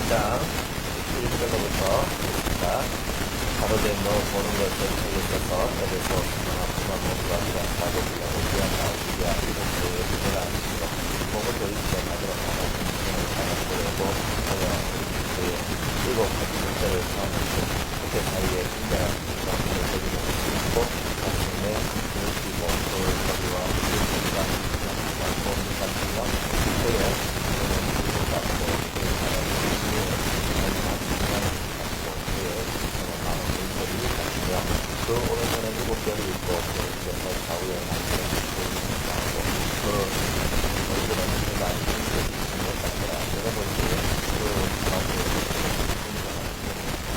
1장 1절로부터 가로된 너 보는 것을 책에서서 에베소 수많은 모두가 그가 사도들과 오기한다 우리가 이런 교회에 부재가 아니시고 목을 도입시켜 가도록 하는 인생을 사랑하려고 하여 그의 일곱 가지 문제를 포함해서 그때 사이에 분별한 인간들을 여기는 심고 자신의 그리고 그 거리와 그리스도가 많고 인간들과 그의 그는 그것받고 그의 나라를 위해 마지막 인간을 갖고 그의 마음을 거리를 갖추며 그 오른손에 일곱 별이 있고 그 옆에서 좌우에 나무를 하고 그 얼굴은 그가 아니고 생겼다더라. 내가 보기에 그 가운데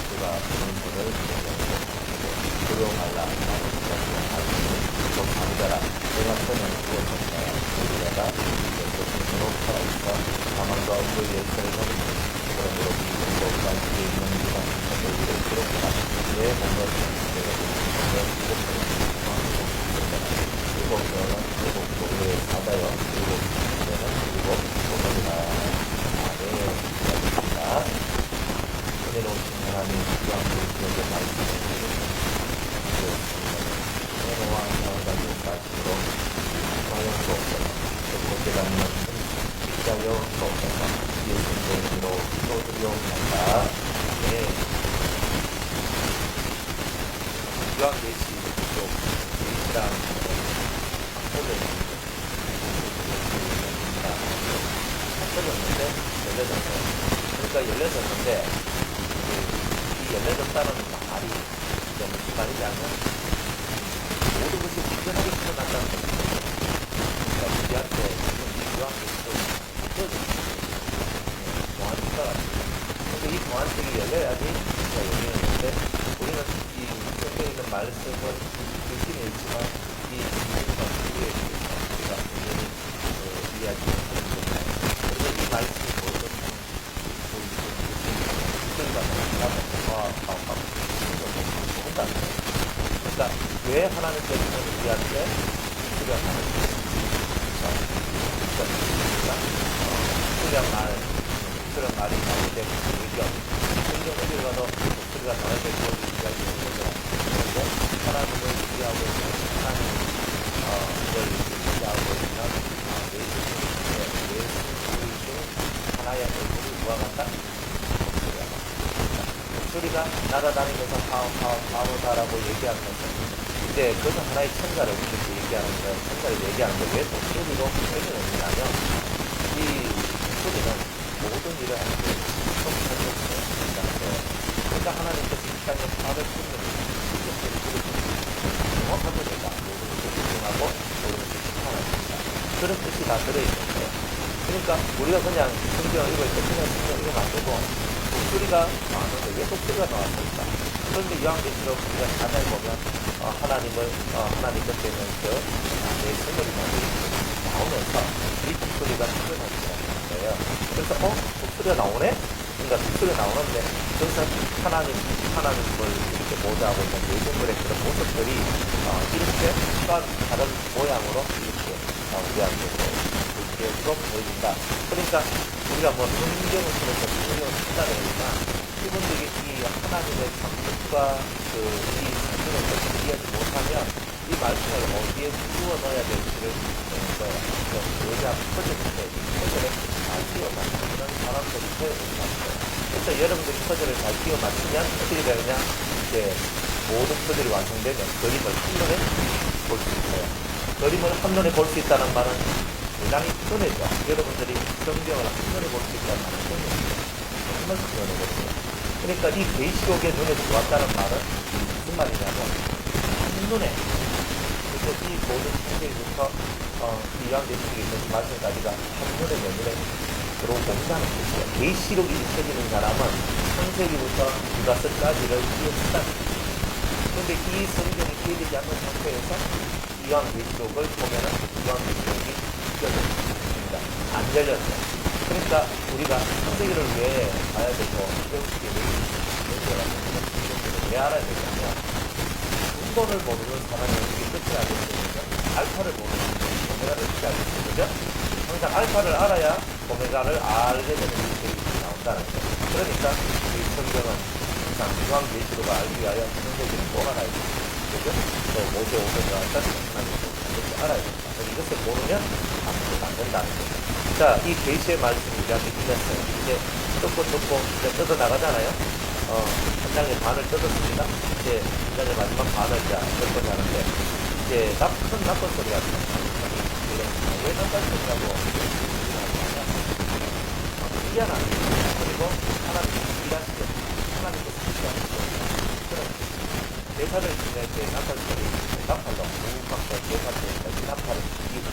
그가 그분을 그로 말라 나는 좀 아니더라. 내가 처음에 구원했다. 우리가 그분으로 살아있어 가만과 그의 예수를 그러므로 미국과 그에 있는 이가 너희를 그렇구나. 내 몸을 내가 일곱 명은 일곱 교회에 받아요. 일곱 교회는 일곱 교회가 아멘입니다. 은혜로우신 하나님 주왕의 기억에 말씀을 은혜로와 사랑하는 사실로 하여 주옵소서. 그곳에 닿는 십자여 주옵소서. 예수님의 이름으로 기도드리옵나이다. 네. 요한계시록 계시랑 합쳐졌는데 그러니까 16였는데 이 16다는 말이 무슨 말이냐면 모든 것이 완전하게 드러난다는 것입니다. 그러니까 우리한테 지금 이 요한계시록 합쳐졌어요. 공안책과 같아요. 근데 이 공안책이 열려야지 진짜 열리는데 우리는 이 성경에 있는 말씀을 읽기는 읽지만 이 말씀과 우리에 대해서 우리가 분명히 이해하지 못하는 때문에 그래서 이 말씀이 모든 그러니까 왜 하나님께서는 우리한테 수련하는 수련 말이 나올 때 의견 성경을 읽어도 목소리가 나올 때 그걸 이야기하는 거죠. 그런데 하나님을 유지하고 있는 하나님을 유지하고 있는 예수 하나의 얼굴이 누가 간다? 목소리가 날아다니면서 하오다라고 얘기하는 것은 이제 그것은 하나의 천사를 이렇게 얘기하는 거예요. 천사를 얘기하는 거예요. 왜 목소리로 표현을 했냐면 이 목소리는 모든 일을 하는 게 그러니까 하나님께서 이 땅에 400분을 정확하게 내가 모든 것을 인정하고 모든 것을 심판합니다. 그런 뜻이 다 들어있는데 그러니까 우리가 그냥 성경을 읽을 때 그냥 성경을 읽으면 안 되고 목소리가 나왔는데 왜 목소리가 나왔을까? 그런데 요한계시록 우리가 자세히 보면 하나님 곁에 있는 내 생각이 나오면서 이 목소리가 표현하기 시작하는 거예요. 그래서 목소리가 나오네? 그러니까 목소리가 나오는데 그래서 하나님을 이렇게 모자하고 있는 예수님의 그런 모습들이 이렇게 다른 모양으로 이렇게 우리한테 계속 보여준다. 그러니까 우리가 뭐 성경을 통해서 성경을 찾아야 되지만 기본적인 이 하나님의 상식과 이 사실을 이해하지 못하면 이 말씀을 어디에 띄워 넣어야 될지를 보는 거예요. 여기가 퍼즐일 때 이 퍼즐을 잘 끼워 맞추는 사람들이 되어있는 거예요. 그래서 여러분들이 퍼즐을 잘 끼워 맞추면 어떻게 되느냐? 이제 모든 퍼즐이 완성되면 그림을 한눈에 볼 수 있어요. 그림을 한눈에 볼 수 있다는 말은 굉장히 편해져. 여러분들이 성경을 한눈에 볼 수 있다는 말은 편해요. 정말 편해 보세요. 그러니까 이 계시록의 눈에 들어왔다는 말은 무슨 말이냐면 한눈에 그래서 이 모든 성경부터 이 요한계시록에 있는 말씀까지가 한눈에 내 눈에 들어온다는 뜻이에요. 계시록이 읽혀지는 사람은 창세기부터 유다서까지를 이해한다는 뜻이에요. 그런데 이 성경이 이해되지 않는 상태에서 요한계시록을 보면은 요한계시록이 읽혀집니다. 안 열렸어요. 그러니까 우리가 창세기를 왜 봐야 되고 배우게 왜 알아야 되냐면 근본을 모르는 사람은 이게 끝을 알게 되거든요. 알파를 모르는 오메가를 어떻게 알게 되거든요. 항상 알파를 알아야 오메가를 알게 되는 일들이 나옵니다. 한다는 거예요. 그러니까 이 성경은 항상 중앙계시로가 알기 위하여 성경을 꼭 알아야 돼요. 그죠? 또 모세 오서가 하나님을 반드시 알아야 된다. 이것을 모르면 아무것도 안 된다는 거예요. 자, 이 계시의 말씀 우리가 믿으면서 이제 뜯고 이제 뜯어 나가잖아요. 한 장의 반을 뜯었습니다. 이제 한 장의 마지막 반을 이제 뜯고자 하는데, 이제 큰 나쁜 소리가 들려요. 왜 나쁜 소리라고 미안한 거예요. 그리고 하나님이 일하시겠다. 하나님께서 일하시겠다. 그런 대사를 지낼 때 나팔 소리, 나팔로 무각과 대사를 나팔을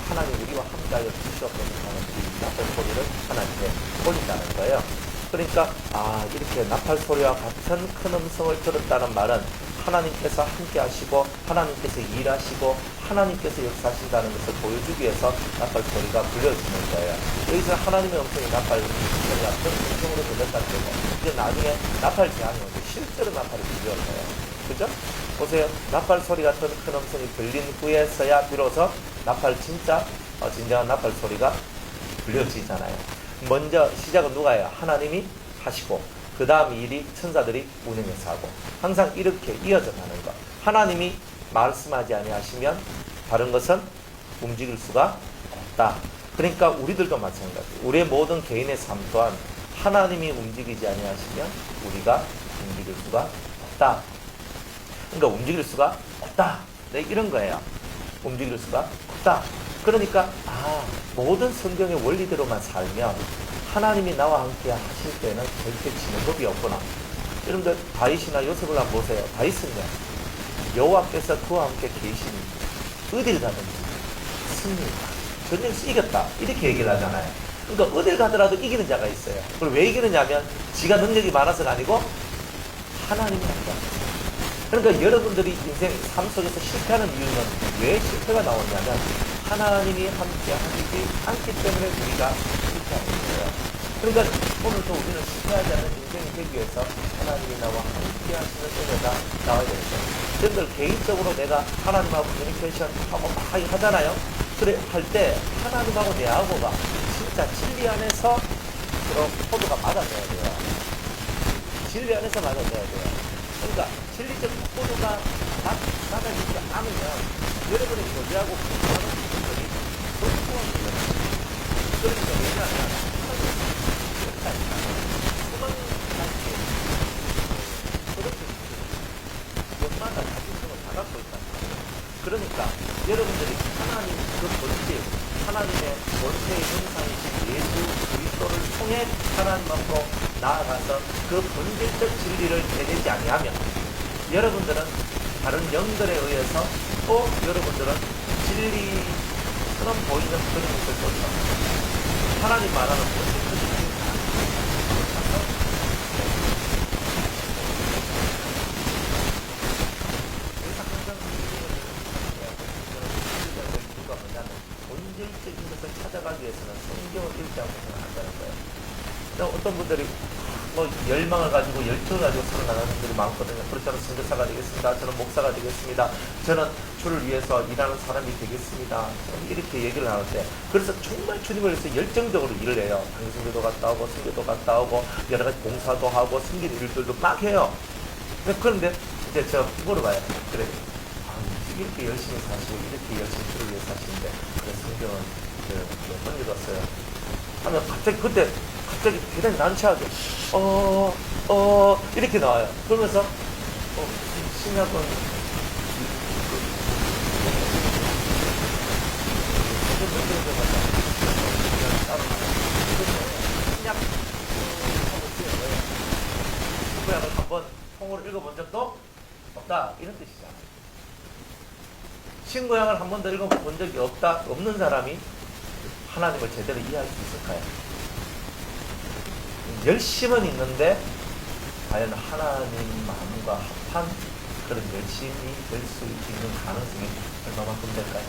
하나님 우리와 함께하여 주시옵소서 하는 이 나팔 소리를 하나님께 올린다는 거예요. 그러니까 이렇게 나팔 소리와 같은 큰 음성을 들었다는 말은 하나님께서 함께 하시고 하나님께서 일하시고 하나님께서 역사하신다는 것을 보여주기 위해서 나팔 소리가 불려지는 거예요. 여기서 하나님의 음성이 나팔 소리가 큰 음성으로 들렸다는 거고, 이제 나중에 나팔 제한이 오고 실제로 나팔이 들려올 거예요. 그죠? 보세요. 나팔 소리 같은 큰 음성이 들린 후에서야 비로소 나팔 진정한 나팔 소리가 들려지잖아요. 먼저 시작은 누가 해요? 하나님이 하시고 그 다음 일이 천사들이 운행해서 하고, 항상 이렇게 이어져 가는 것. 하나님이 말씀하지 아니하시면 다른 것은 움직일 수가 없다. 그러니까 우리들도 마찬가지. 우리의 모든 개인의 삶 또한 하나님이 움직이지 아니하시면 우리가 움직일 수가 없다. 그러니까 움직일 수가 없다. 네, 이런 거예요. 움직일 수가 없다. 그러니까 모든 성경의 원리대로만 살면 하나님이 나와 함께 하실 때는 절대 지는 법이 없구나. 여러분들 다윗이나 요셉을 한번 보세요. 다윗은요, 여호와께서 그와 함께 계시니 어딜 가든지 승리했다. 전쟁에서 이겼다. 이렇게 얘기를 하잖아요. 그러니까 어딜 가더라도 이기는 자가 있어요. 그럼 왜 이기느냐면 지가 능력이 많아서가 아니고 하나님이 함께 하셨어요. 그러니까 여러분들이 인생 삶 속에서 실패하는 이유는 왜 실패가 나오냐면 하나님이 함께 하시지 않기 때문에 우리가 실패하는 거예요. 그러니까 오늘도 우리는 실패하지 않는 인생이 되기 위해서 하나님이 나와 함께 하시는 은혜가 나와야 되겠어요. 여러분들 개인적으로 내가 하나님하고 커뮤니케이션하고 막 하잖아요. 그래 할 때 하나님하고 내하고가 진짜 진리 안에서 그런 코드가 맞아져야 돼요. 진리 안에서 맞아져야 돼요. 그러니까 진리적 코드가 맞아지지 않으면 여러분이 교제하고 공부하는 분들이 불평한 거예요. 그러니까 왜냐하면 그것마다 자신감을 다 갖고 있다. 그러니까 여러분들이 하나님 그 본질, 하나님의 본체의 형상이신 예수 그리스도를 통해 하나님 앞으로 나아가서 그 본질적 진리를 해내지 아니하면 여러분들은 다른 영들에 의해서 또 여러분들은 진리처럼 보이는 그런 것을 보죠. 하나님 말하는 본질적 진리를 본질적인 것을 찾아가기 위해서는 성경을 읽지 않고서는 안 되는 거예요. 어떤 분들이 열망을 가지고 열정을 가지고 살아나가는 분들이 많거든요. 그래서 저는 선교사가 되겠습니다. 저는 목사가 되겠습니다. 저는 주를 위해서 일하는 사람이 되겠습니다. 저는 이렇게 얘기를 나눌 때, 그래서 정말 주님을 위해서 열정적으로 일을 해요. 강의선교도 갔다 오고 선교도 갔다 오고 여러 가지 봉사도 하고 섬기는 일들도 막 해요. 그런데 이제 저 물어봐요. 그래, 이렇게 열심히 사시고 이렇게 열심히 주를 위해서 사시는데 그래 성경은 몇 번 읽었어요 하면 갑자기 대단히 난처하게 이렇게 나와요. 그러면서 신약은 신약을 한번 통으로 읽어본 적도 없다, 이런 뜻이잖아요. 신구약을 한 번도 읽어본 적이 없는 사람이 하나님을 제대로 이해할 수 있을까요? 열심은 있는데 과연 하나님 마음과 합한 그런 열심이 될 수 있는 가능성이 얼마만큼 될까요?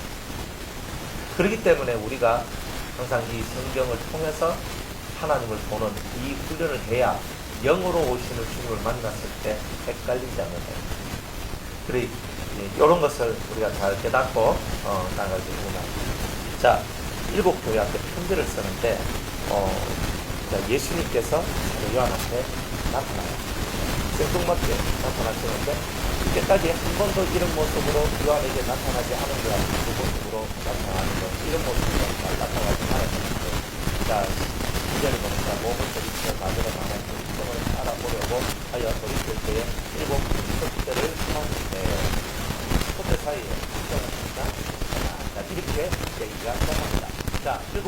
그렇기 때문에 우리가 항상 이 성경을 통해서 하나님을 보는 이 훈련을 해야 영으로 오시는 주님을 만났을 때 헷갈리지 않는 거예요. 그래, 이런 것을 우리가 잘 깨닫고 나가기 원합니다. 자, 일곱 교회한테 편지를 쓰는데 예수님께서 요한한테 나타나요. 생뚱맞게 나타나시는데 이때까지 한 번도 이런 모습으로 요한에게 나타나지 않은 것 같은 그 모습으로 나타나는 것, 이런 모습으로 나타나지 않았는데, 자, 2절에 보니까 몸을 들이켜 나더러 나는 성을 알아보려고 하여 돌이킬 때에 7 촛대를 켰는데, 촛대 사이에 있었습니다. 자, 이렇게 얘기가 시작합니다. 자, 7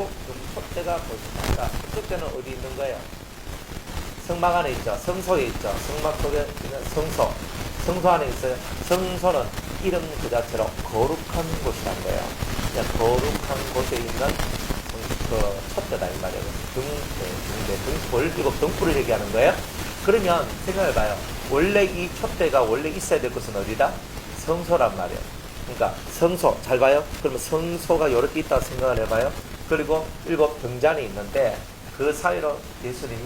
촛대가 보입니다. 자, 촛대는 어디 있는 거예요? 성막 안에 있죠. 성소에 있죠. 성막 속에 있는 성소. 성소 안에 있어요. 성소는 이름 그 자체로 거룩한 곳이란 거예요. 그냥 거룩한 곳에 있는 그 촛대다 이 말이에요. 등불, 이거 등불을 얘기하는 거예요. 그러면 생각해봐요. 원래 이 촛대가 원래 있어야 될 곳은 어디다? 성소란 말이에요. 그러니까 성소, 잘 봐요. 그러면 성소가 이렇게 있다고 생각을 해봐요. 그리고 7 등잔이 있는데 그 사이로 예수님이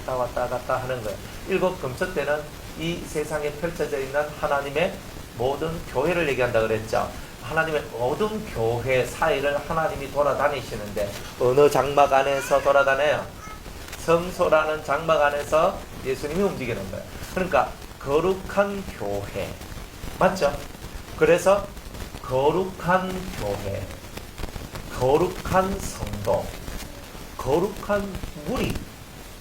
왔다 갔다 하는 거예요. 7 금초대는 이 세상에 펼쳐져 있는 하나님의 모든 교회를 얘기한다 그랬죠. 하나님의 모든 교회 사이를 하나님이 돌아다니시는데 어느 장막 안에서 돌아다녀요? 성소라는 장막 안에서 예수님이 움직이는 거예요. 그러니까 거룩한 교회 맞죠? 그래서 거룩한 교회, 거룩한 성도, 거룩한 무리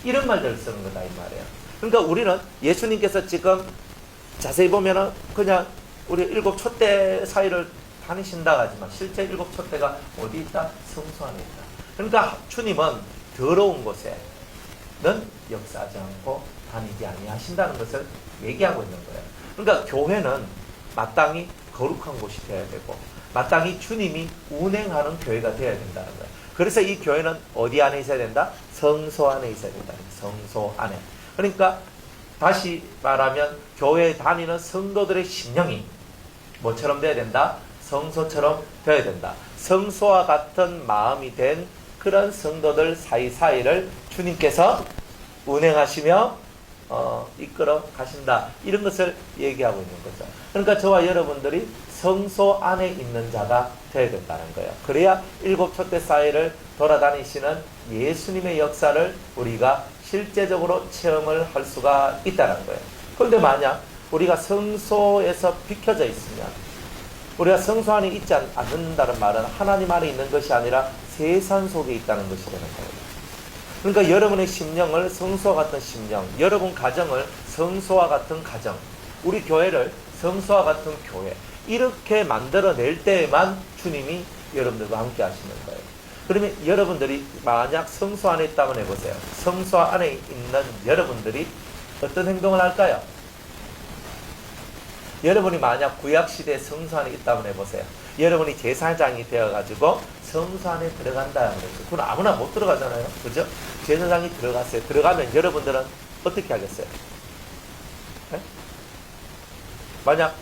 이런 말들을 쓰는 거다 이 말이에요. 그러니까 우리는 예수님께서 지금 자세히 보면은 그냥 우리 7 촛대 사이를 다니신다 하지만 실제 7 촛대가 어디 있다? 성소 안에 있다. 그러니까 주님은 더러운 곳에는 역사하지 않고 다니지 아니하신다는 것을 얘기하고 있는 거예요. 그러니까 교회는 마땅히 거룩한 곳이 되어야 되고 마땅히 주님이 운행하는 교회가 되어야 된다는 거예요. 그래서 이 교회는 어디 안에 있어야 된다? 성소 안에 있어야 된다. 성소 안에. 그러니까 다시 말하면 교회에 다니는 성도들의 심령이 뭐처럼 되어야 된다? 성소처럼 되어야 된다. 성소와 같은 마음이 된 그런 성도들 사이사이를 주님께서 운행하시며 이끌어 가신다. 이런 것을 얘기하고 있는 거죠. 그러니까 저와 여러분들이 성소 안에 있는 자가 되어야 된다는 거예요. 그래야 7 촛대 사이를 돌아다니시는 예수님의 역사를 우리가 실제적으로 체험을 할 수가 있다는 거예요. 그런데 만약 우리가 성소에서 비켜져 있으면 우리가 성소 안에 있지 않는다는 말은 하나님 안에 있는 것이 아니라 세상 속에 있다는 것이라는 거예요. 그러니까 여러분의 심령을 성소와 같은 심령, 여러분 가정을 성소와 같은 가정, 우리 교회를 성소와 같은 교회 이렇게 만들어낼 때에만 주님이 여러분들과 함께 하시는 거예요. 그러면 여러분들이 만약 성소 안에 있다면 해보세요. 성소 안에 있는 여러분들이 어떤 행동을 할까요? 여러분이 만약 구약시대에 성소 안에 있다면 해보세요. 여러분이 제사장이 되어가지고 성소 안에 들어간다. 그건 아무나 못 들어가잖아요. 그죠? 제사장이 들어갔어요. 들어가면 여러분들은 어떻게 하겠어요? 네? 만약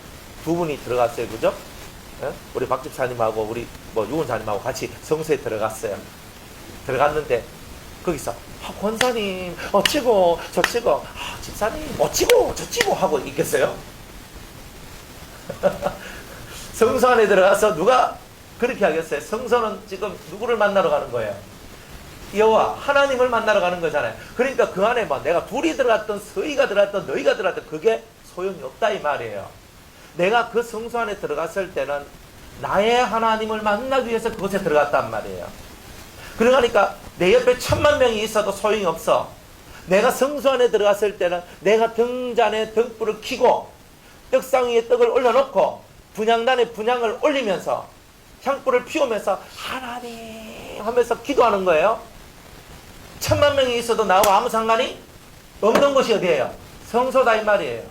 두 분이 들어갔어요. 그죠? 네? 우리 박 집사님하고 우리 유원사님하고 같이 성소에 들어갔어요. 들어갔는데 거기서 권사님 어찌고 저찌고 집사님 어찌고 저찌고 하고 있겠어요? 성소 안에 들어가서 누가 그렇게 하겠어요? 성소는 지금 누구를 만나러 가는 거예요? 여호와 하나님을 만나러 가는 거잖아요. 그러니까 그 안에 뭐 내가 둘이 들어갔던 서희가 들어갔던 너희가 들어갔던 그게 소용이 없다 이 말이에요. 내가 그 성소 안에 들어갔을 때는 나의 하나님을 만나기 위해서 그곳에 들어갔단 말이에요. 그러니까 내 옆에 1000만 명이 있어도 소용이 없어. 내가 성소 안에 들어갔을 때는 내가 등잔에 등불을 켜고 떡상 위에 떡을 올려놓고 분향단에 분향을 올리면서 향불을 피우면서 하나님 하면서 기도하는 거예요. 1000만 명이 있어도 나와 아무 상관이 없는 곳이 어디예요? 성소다 이 말이에요.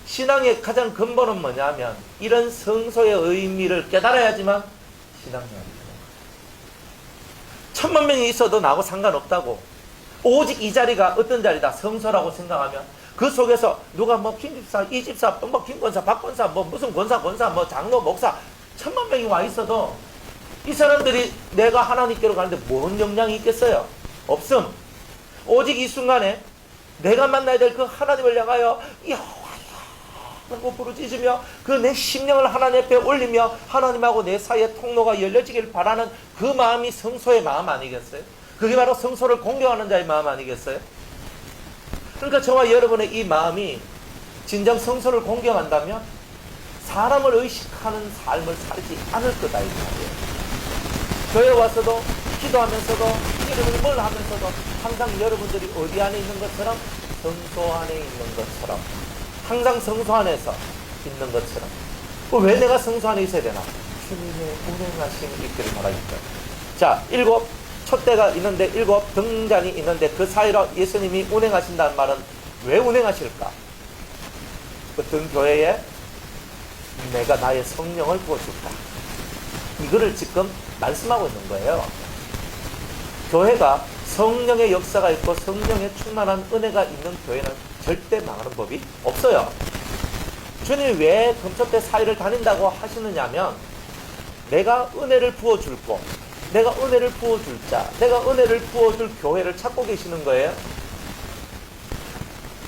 신앙의 가장 근본은 뭐냐면 이런 성소의 의미를 깨달아야지만 신앙이 안 돼요. 1000만 명이 있어도 나하고 상관없다고. 오직 이 자리가 어떤 자리다? 성소라고 생각하면 그 속에서 누가 뭐 김집사, 이집사, 뭐 김권사, 박권사, 뭐 무슨 권사, 뭐 장로, 목사 1000만 명이 와 있어도 이 사람들이 내가 하나님께로 가는데 뭔 영향이 있겠어요? 없음. 오직 이 순간에 내가 만나야 될 그 하나님을 향하여 라고 부르짖으며 그 내 심령을 하나님 앞에 올리며 하나님하고 내 사이의 통로가 열려지길 바라는 그 마음이 성소의 마음 아니겠어요? 그게 바로 성소를 공경하는 자의 마음 아니겠어요? 그러니까 저와 여러분의 이 마음이 진정 성소를 공경한다면 사람을 의식하는 삶을 살지 않을 거다 이 말이에요. 교회 와서도 기도하면서도 여러분이 뭘 하면서도 항상 여러분들이 어디 안에 있는 것처럼 성소 안에 있는 것처럼 항상 성소 안에서 있는 것처럼 왜 내가 성소 안에 있어야 되나? 주님의 운행하심이 있기를 바라겠다. 자, 7 촛대가 있는데 7 등잔이 있는데 그 사이로 예수님이 운행하신다는 말은 왜 운행하실까? 어떤 교회에 내가 나의 성령을 부어줄까? 이거를 지금 말씀하고 있는 거예요. 교회가 성령의 역사가 있고 성령의 충만한 은혜가 있는 교회는 절대 망하는 법이 없어요. 주님이 왜 금초대 사이를 다닌다고 하시느냐면 내가 은혜를 부어줄 거, 내가 은혜를 부어줄 자, 내가 은혜를 부어줄 교회를 찾고 계시는 거예요.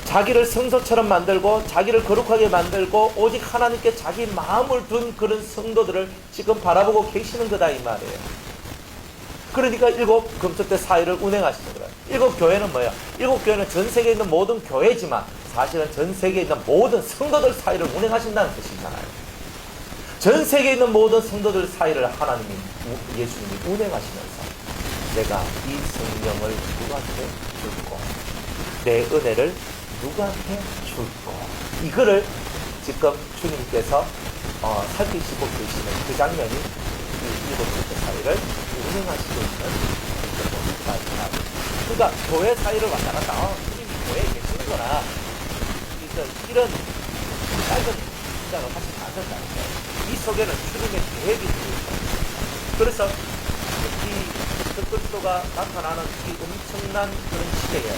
자기를 성소처럼 만들고 자기를 거룩하게 만들고 오직 하나님께 자기 마음을 둔 그런 성도들을 지금 바라보고 계시는 거다 이 말이에요. 그러니까 7 금초대 사이를 운행하시는 거예요. 7 교회는 뭐예요? 7 교회는 전 세계에 있는 모든 교회지만 사실은 전 세계에 있는 모든 성도들 사이를 운행하신다는 뜻이잖아요. 전 세계에 있는 모든 성도들 사이를 하나님이 예수님이 운행하시면서 내가 이 성령을 누구한테 줄고 내 은혜를 누구한테 줄고 이거를 지금 주님께서 살피시고 계시는 그 장면이 이 7 사이를 운행하시고 있는 그런 모습입니다. 그러니까 교회 사이를 왔다 갔다 주님이 교회에 계시는구나 이런 짧은 문장을 같이 만든다는 거예요. 이 속에는 주님의 계획이 들어있습니다. 그래서 이 그리스도가 나타나는 이 엄청난 그런 시대에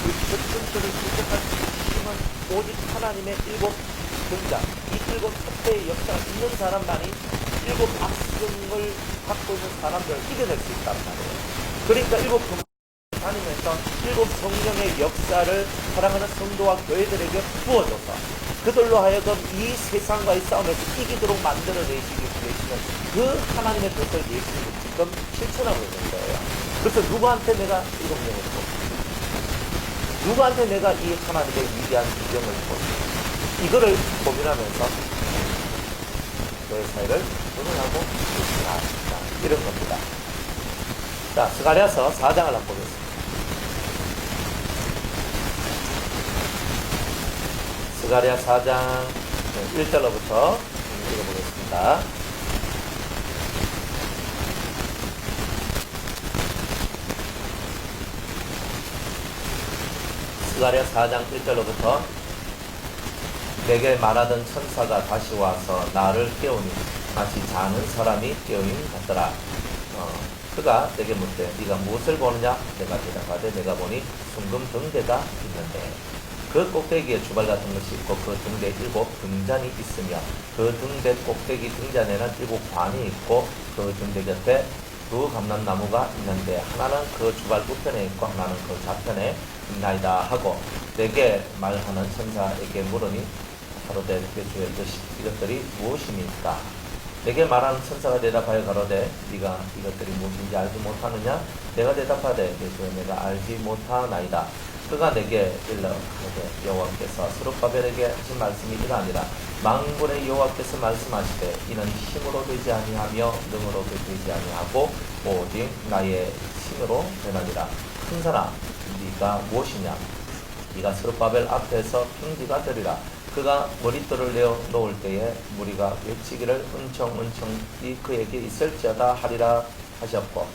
그 전천처를 기록할 수 있는 힘은 오직 하나님의 7 등장, 이 7 촛대의 역사가 있는 사람만이 7 박성을 갖고 있는 사람들을 이겨낼 수 있단 말이에요. 그러니까 7 다니면서 7 성령의 역사를 사랑하는 성도와 교회들에게 부어줘서 그들로 하여금 이 세상과의 싸움에서 이기도록 만들어내시기 위해서는 그 하나님의 뜻을 예수님이 지금 실천하고 있는 거예요. 그래서 누구한테 내가 7명을 줬어? 누구한테 내가 이 하나님의 위대한 비전을 줬어? 이거를 고민하면서 교회 사이를 운영하고 있다. 이런 겁니다. 자, 스가랴서 4장을 한번 보겠습니다. 스가랴 4장 1절로부터 읽어보겠습니다. 스가랴 4장 1절로부터 내게 말하던 천사가 다시 와서 나를 깨우니 마치 자는 사람이 깨우인 같더라. 그가 내게 묻되 네가 무엇을 보느냐? 내가 대답하되 내가 보니 순금 등대가 있는데 그 꼭대기에 주발 같은 것이 있고 그 등대에 7 등잔이 있으며 그 등대 꼭대기 등잔에는 7 관이 있고 그 등대 곁에 2 감람나무가 있는데 하나는 그 주발 우편에 있고 하나는 그 좌편에 있나이다 하고 내게 말하는 천사에게 물으니 가로되 주의 이것들이 무엇입니까? 내게 말하는 천사가 대답하여 가로되 네가 이것들이 무엇인지 알지 못하느냐? 내가 대답하되 주여 내가 알지 못하나이다. 그가 내게 일러 가로되 여호와께서 스룹바벨에게 하신 말씀이 이러하니라. 만군의 여호와께서 말씀하시되 이는 힘으로 되지 아니하며 능으로 되지 아니하고 오직 나의 힘으로 되나니라. 큰 사람 네가 무엇이냐? 네가 스룹바벨 앞에서 평지가 되리라. 그가 머릿돌을 내어 놓을 때에 무리가 외치기를 은총이 그에게 있을지어다 하리라 하셨고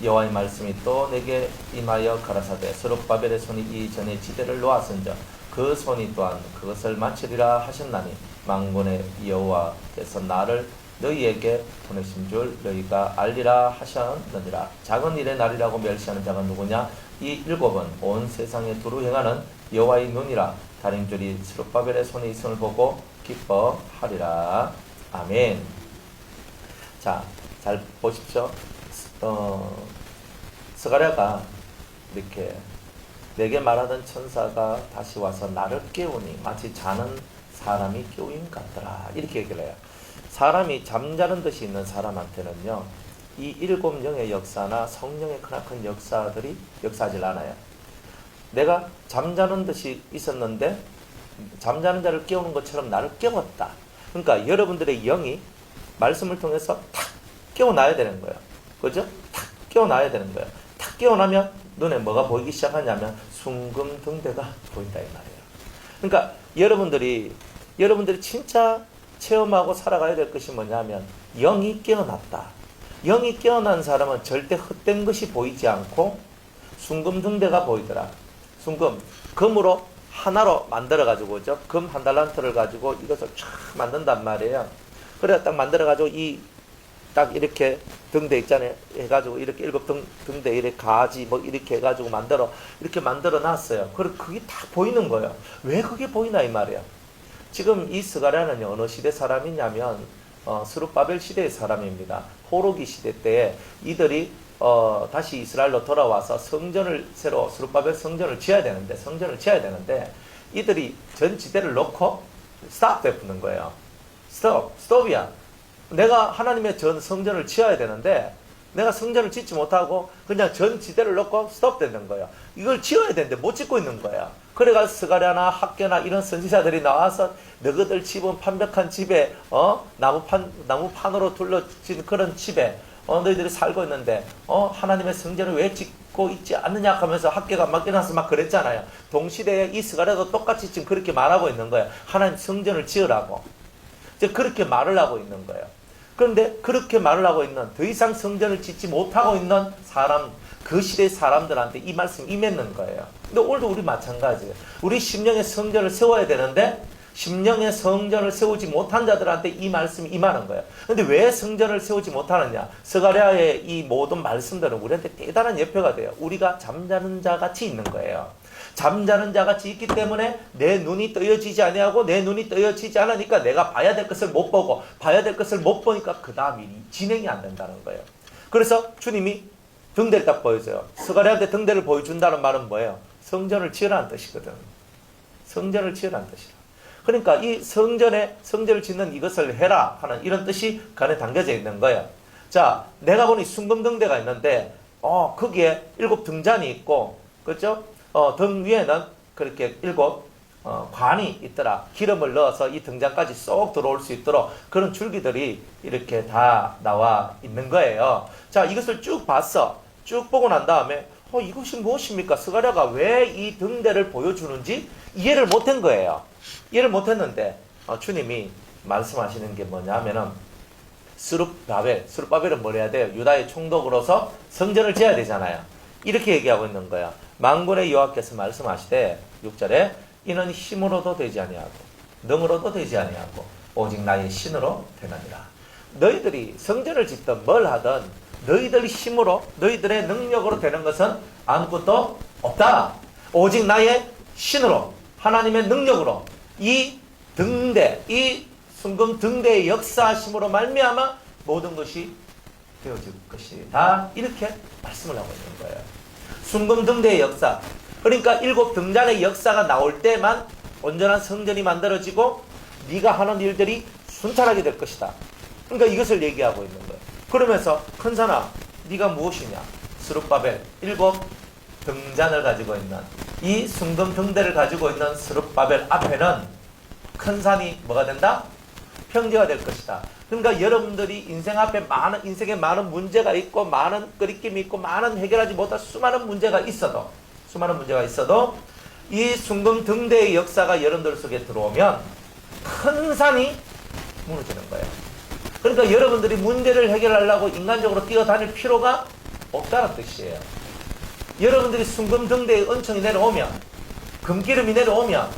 여호와의 말씀이 또 내게 임하여 가라사대 스룹바벨의 손이 이전에 지대를 놓았은즉 그 손이 또한 그것을 마치리라 하셨나니 만군의 여호와께서 나를 너희에게 보내신 줄 너희가 알리라 하셨느니라. 작은 일의 날이라고 멸시하는 자가 누구냐? 이 7은 온 세상에 두루 행하는 여호와의 눈이라. 다림줄이 스룹바벨의 손에 있음을 보고 기뻐하리라. 아멘. 자, 잘 보십시오. 스가랴가 이렇게 내게 말하던 천사가 다시 와서 나를 깨우니 마치 자는 사람이 깨우인 같더라. 이렇게 얘기를 해요. 사람이 잠자는 듯이 있는 사람한테는요, 이 일곱 영의 역사나 성령의 크나큰 역사들이 역사하질 않아요. 내가 잠자는 듯이 있었는데 잠자는 자를 깨우는 것처럼 나를 깨웠다. 그러니까 여러분들의 영이 말씀을 통해서 탁 깨어나야 되는 거예요. 그죠? 탁 깨어나야 되는 거예요. 탁 깨어나면 눈에 뭐가 보이기 시작하냐면 순금등대가 보인다 이 말이에요. 그러니까 여러분들이 진짜 체험하고 살아가야 될 것이 뭐냐면 영이 깨어났다. 영이 깨어난 사람은 절대 헛된 것이 보이지 않고 순금등대가 보이더라. 순금, 금으로 하나로 만들어가지고, 그죠? 금 한 달란트를 가지고 이것을 쫙 만든단 말이에요. 그래, 딱 만들어가지고 딱 이렇게 등대 있잖아요. 해가지고 이렇게 일곱 등대 이렇게 가지 뭐 이렇게 해가지고 이렇게 만들어 놨어요. 그리고 그게 다 보이는 거예요. 왜 그게 보이나 이 말이에요. 지금 이 스가랴는 어느 시대 사람이냐면 스룹바벨 시대의 사람입니다. 호로기 시대 때에 이들이 다시 이스라엘로 돌아와서 스룹바벨 성전을 지어야 되는데 이들이 전 지대를 놓고 스탑 베푸는 거예요. 스톱이야. 내가 하나님의 전 성전을 지어야 되는데 내가 성전을 짓지 못하고 그냥 전 지대를 놓고 스톱되는 거예요. 이걸 지어야 되는데 못 짓고 있는 거예요. 그래가지고 스가랴나 학교나 이런 선지자들이 나와서 너희들 집은 판벽한 집에 나무판으로 둘러진 그런 집에 너희들이 살고 있는데 하나님의 성전을 왜 짓고 있지 않느냐 하면서 학교가 막 일어나서 막 그랬잖아요. 동시대에 이 스가랴도 똑같이 지금 그렇게 말하고 있는 거예요. 하나님 성전을 지으라고. 이제 그렇게 말을 하고 있는 거예요. 그런데 그렇게 말을 하고 있는 더 이상 성전을 짓지 못하고 있는 사람, 그 시대의 사람들한테 이 말씀이 임했는 거예요. 근데 오늘도 우리 마찬가지예요. 우리 심령의 성전을 세워야 되는데 심령의 성전을 세우지 못한 자들한테 이 말씀이 임하는 거예요. 근데 왜 성전을 세우지 못하느냐? 스가랴의 이 모든 말씀들은 우리한테 대단한 예표가 돼요. 우리가 잠자는 자 같이 있는 거예요. 잠자는 자 같이 있기 때문에 내 눈이 떠여지지 아니하고 내 눈이 떠여지지 않으니까 내가 봐야 될 것을 못 보고 봐야 될 것을 못 보니까 그 다음이 진행이 안 된다는 거예요. 그래서 주님이 등대를 딱 보여줘요. 스가랴한테 등대를 보여준다는 말은 뭐예요? 성전을 지으라는 뜻이거든. 성전을 지으라는 뜻이라. 그러니까 이 성전을 짓는 이것을 해라 하는 이런 뜻이 그 안에 담겨져 있는 거예요. 자, 내가 보니 순금등대가 있는데 거기에 7 등잔이 있고, 그렇죠? 등 위에는 그렇게 7 관이 있더라. 기름을 넣어서 이 등잔까지 쏙 들어올 수 있도록 그런 줄기들이 이렇게 다 나와 있는 거예요. 자, 이것을 쭉 봤어. 쭉 보고 난 다음에 이것이 무엇입니까? 스가랴가 왜 이 등대를 보여주는지 이해를 못한 거예요. 이해를 못했는데 주님이 말씀하시는 게 뭐냐면은 스룹바벨은 뭘 해야 돼요? 유다의 총독으로서 성전을 지어야 되잖아요. 이렇게 얘기하고 있는 거야. 만군의 여호와께서 말씀하시되 6절에 이는 힘으로도 되지 아니하고 능으로도 되지 아니하고 오직 나의 신으로 되느니라. 너희들이 성전을 짓든 뭘 하든 너희들 힘으로 너희들의 능력으로 되는 것은 아무것도 없다. 오직 나의 신으로 하나님의 능력으로 이 등대, 이 순금 등대의 역사하심으로 말미암아 모든 것이 되어질 것이다. 이렇게 말씀을 하고 있는 거예요. 순금 등대의 역사. 그러니까 7 등잔의 역사가 나올 때만 온전한 성전이 만들어지고 네가 하는 일들이 순탄하게 될 것이다. 그러니까 이것을 얘기하고 있는 거예요. 그러면서 큰 산아, 네가 무엇이냐? 스룹바벨 7 등잔을 가지고 있는 이 순금 등대를 가지고 있는 스룹바벨 앞에는 큰 산이 뭐가 된다? 평지가 될 것이다. 그러니까 여러분들이 인생에 많은 문제가 있고 많은 끄리낌이 있고 많은 해결하지 못할 수많은 문제가 있어도 이 순금 등대의 역사가 여러분들 속에 들어오면 큰 산이 무너지는 거예요. 그러니까 여러분들이 문제를 해결하려고 인간적으로 뛰어다닐 필요가 없다는 뜻이에요. 여러분들이 순금 등대의 은총이 내려오면, 금기름이 내려오면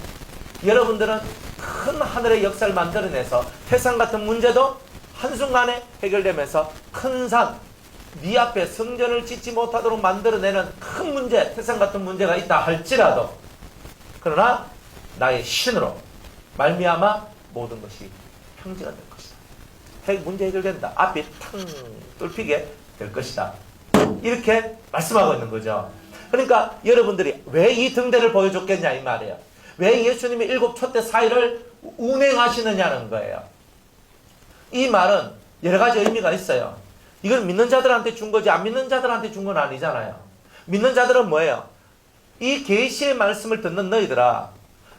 여러분들은 큰 하늘의 역사를 만들어내서 태산 같은 문제도 한순간에 해결되면서 큰 산, 네 앞에 성전을 짓지 못하도록 만들어내는 큰 문제, 태산 같은 문제가 있다 할지라도 그러나 나의 신으로 말미암아 모든 것이 평지가 될 것이다. 문제 해결된다. 앞이 탕 뚫히게 될 것이다. 이렇게 말씀하고 있는 거죠. 그러니까 여러분들이 왜 이 등대를 보여줬겠냐 이 말이에요. 왜 예수님이 7 촛대 사이를 운행하시느냐는 거예요. 이 말은 여러 가지 의미가 있어요. 이건 믿는 자들한테 준 거지 안 믿는 자들한테 준 건 아니잖아요. 믿는 자들은 뭐예요? 이 계시의 말씀을 듣는 너희들아,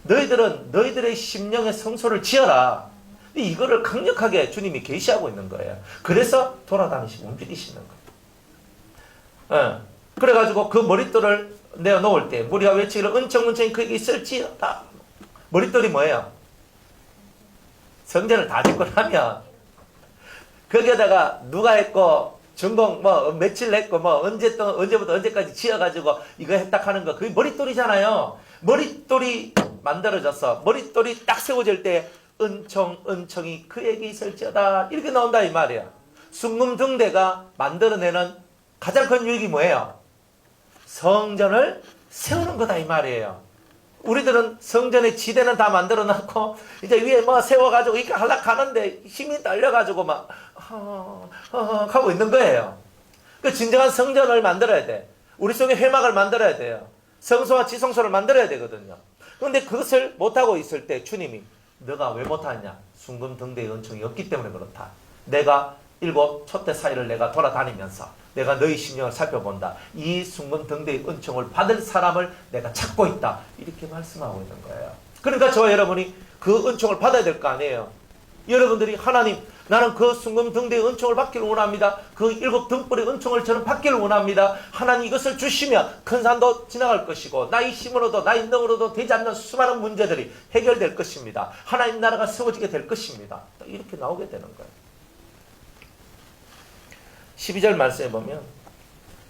너희들은 너희들의 심령의 성소를 지어라. 이거를 강력하게 주님이 계시하고 있는 거예요. 그래서 돌아다니시고 움직이시는 거예요. 그래가지고 그 머릿돌을 내어놓을 때 무리가 외치기를 은총이 그에게 있을지어다. 머릿돌이 뭐예요? 성전을 다 짓고 나면 거기에다가 누가 했고 준공 뭐 며칠 냈고 뭐 언제부터 언제까지 지어가지고 이거 했다 하는 거 그게 머릿돌이잖아요. 머릿돌이 만들어져서 머릿돌이 딱 세워질 때 은총이 그에게 있을지어다 이렇게 나온다 이 말이야. 순금등대가 만들어내는 가장 큰 유익이 뭐예요? 성전을 세우는 거다 이 말이에요. 우리들은 성전의 지대는 다 만들어 놨고 이제 위에 뭐 세워가지고 이렇게 하려가는데 힘이 딸려가지고 막 하고 있는 거예요. 그 진정한 성전을 만들어야 돼. 우리 속에 회막을 만들어야 돼요. 성소와 지성소를 만들어야 되거든요. 그런데 그것을 못하고 있을 때 주님이 너가 왜 못하냐? 순금등대의 은총이 없기 때문에 그렇다. 내가 7 촛대 사이를 내가 돌아다니면서 내가 너희 심령을 살펴본다. 이 순금등대의 은총을 받을 사람을 내가 찾고 있다. 이렇게 말씀하고 있는 거예요. 그러니까 저와 여러분이 그 은총을 받아야 될 거 아니에요. 여러분들이 하나님 나는 그 순금등대의 은총을 받기를 원합니다. 그 7 등불의 은총을 저는 받기를 원합니다. 하나님 이것을 주시면 큰 산도 지나갈 것이고 나의 힘으로도 나의 능으로도 되지 않는 수많은 문제들이 해결될 것입니다. 하나님 나라가 세워지게 될 것입니다. 이렇게 나오게 되는 거예요. 12절 말씀에 보면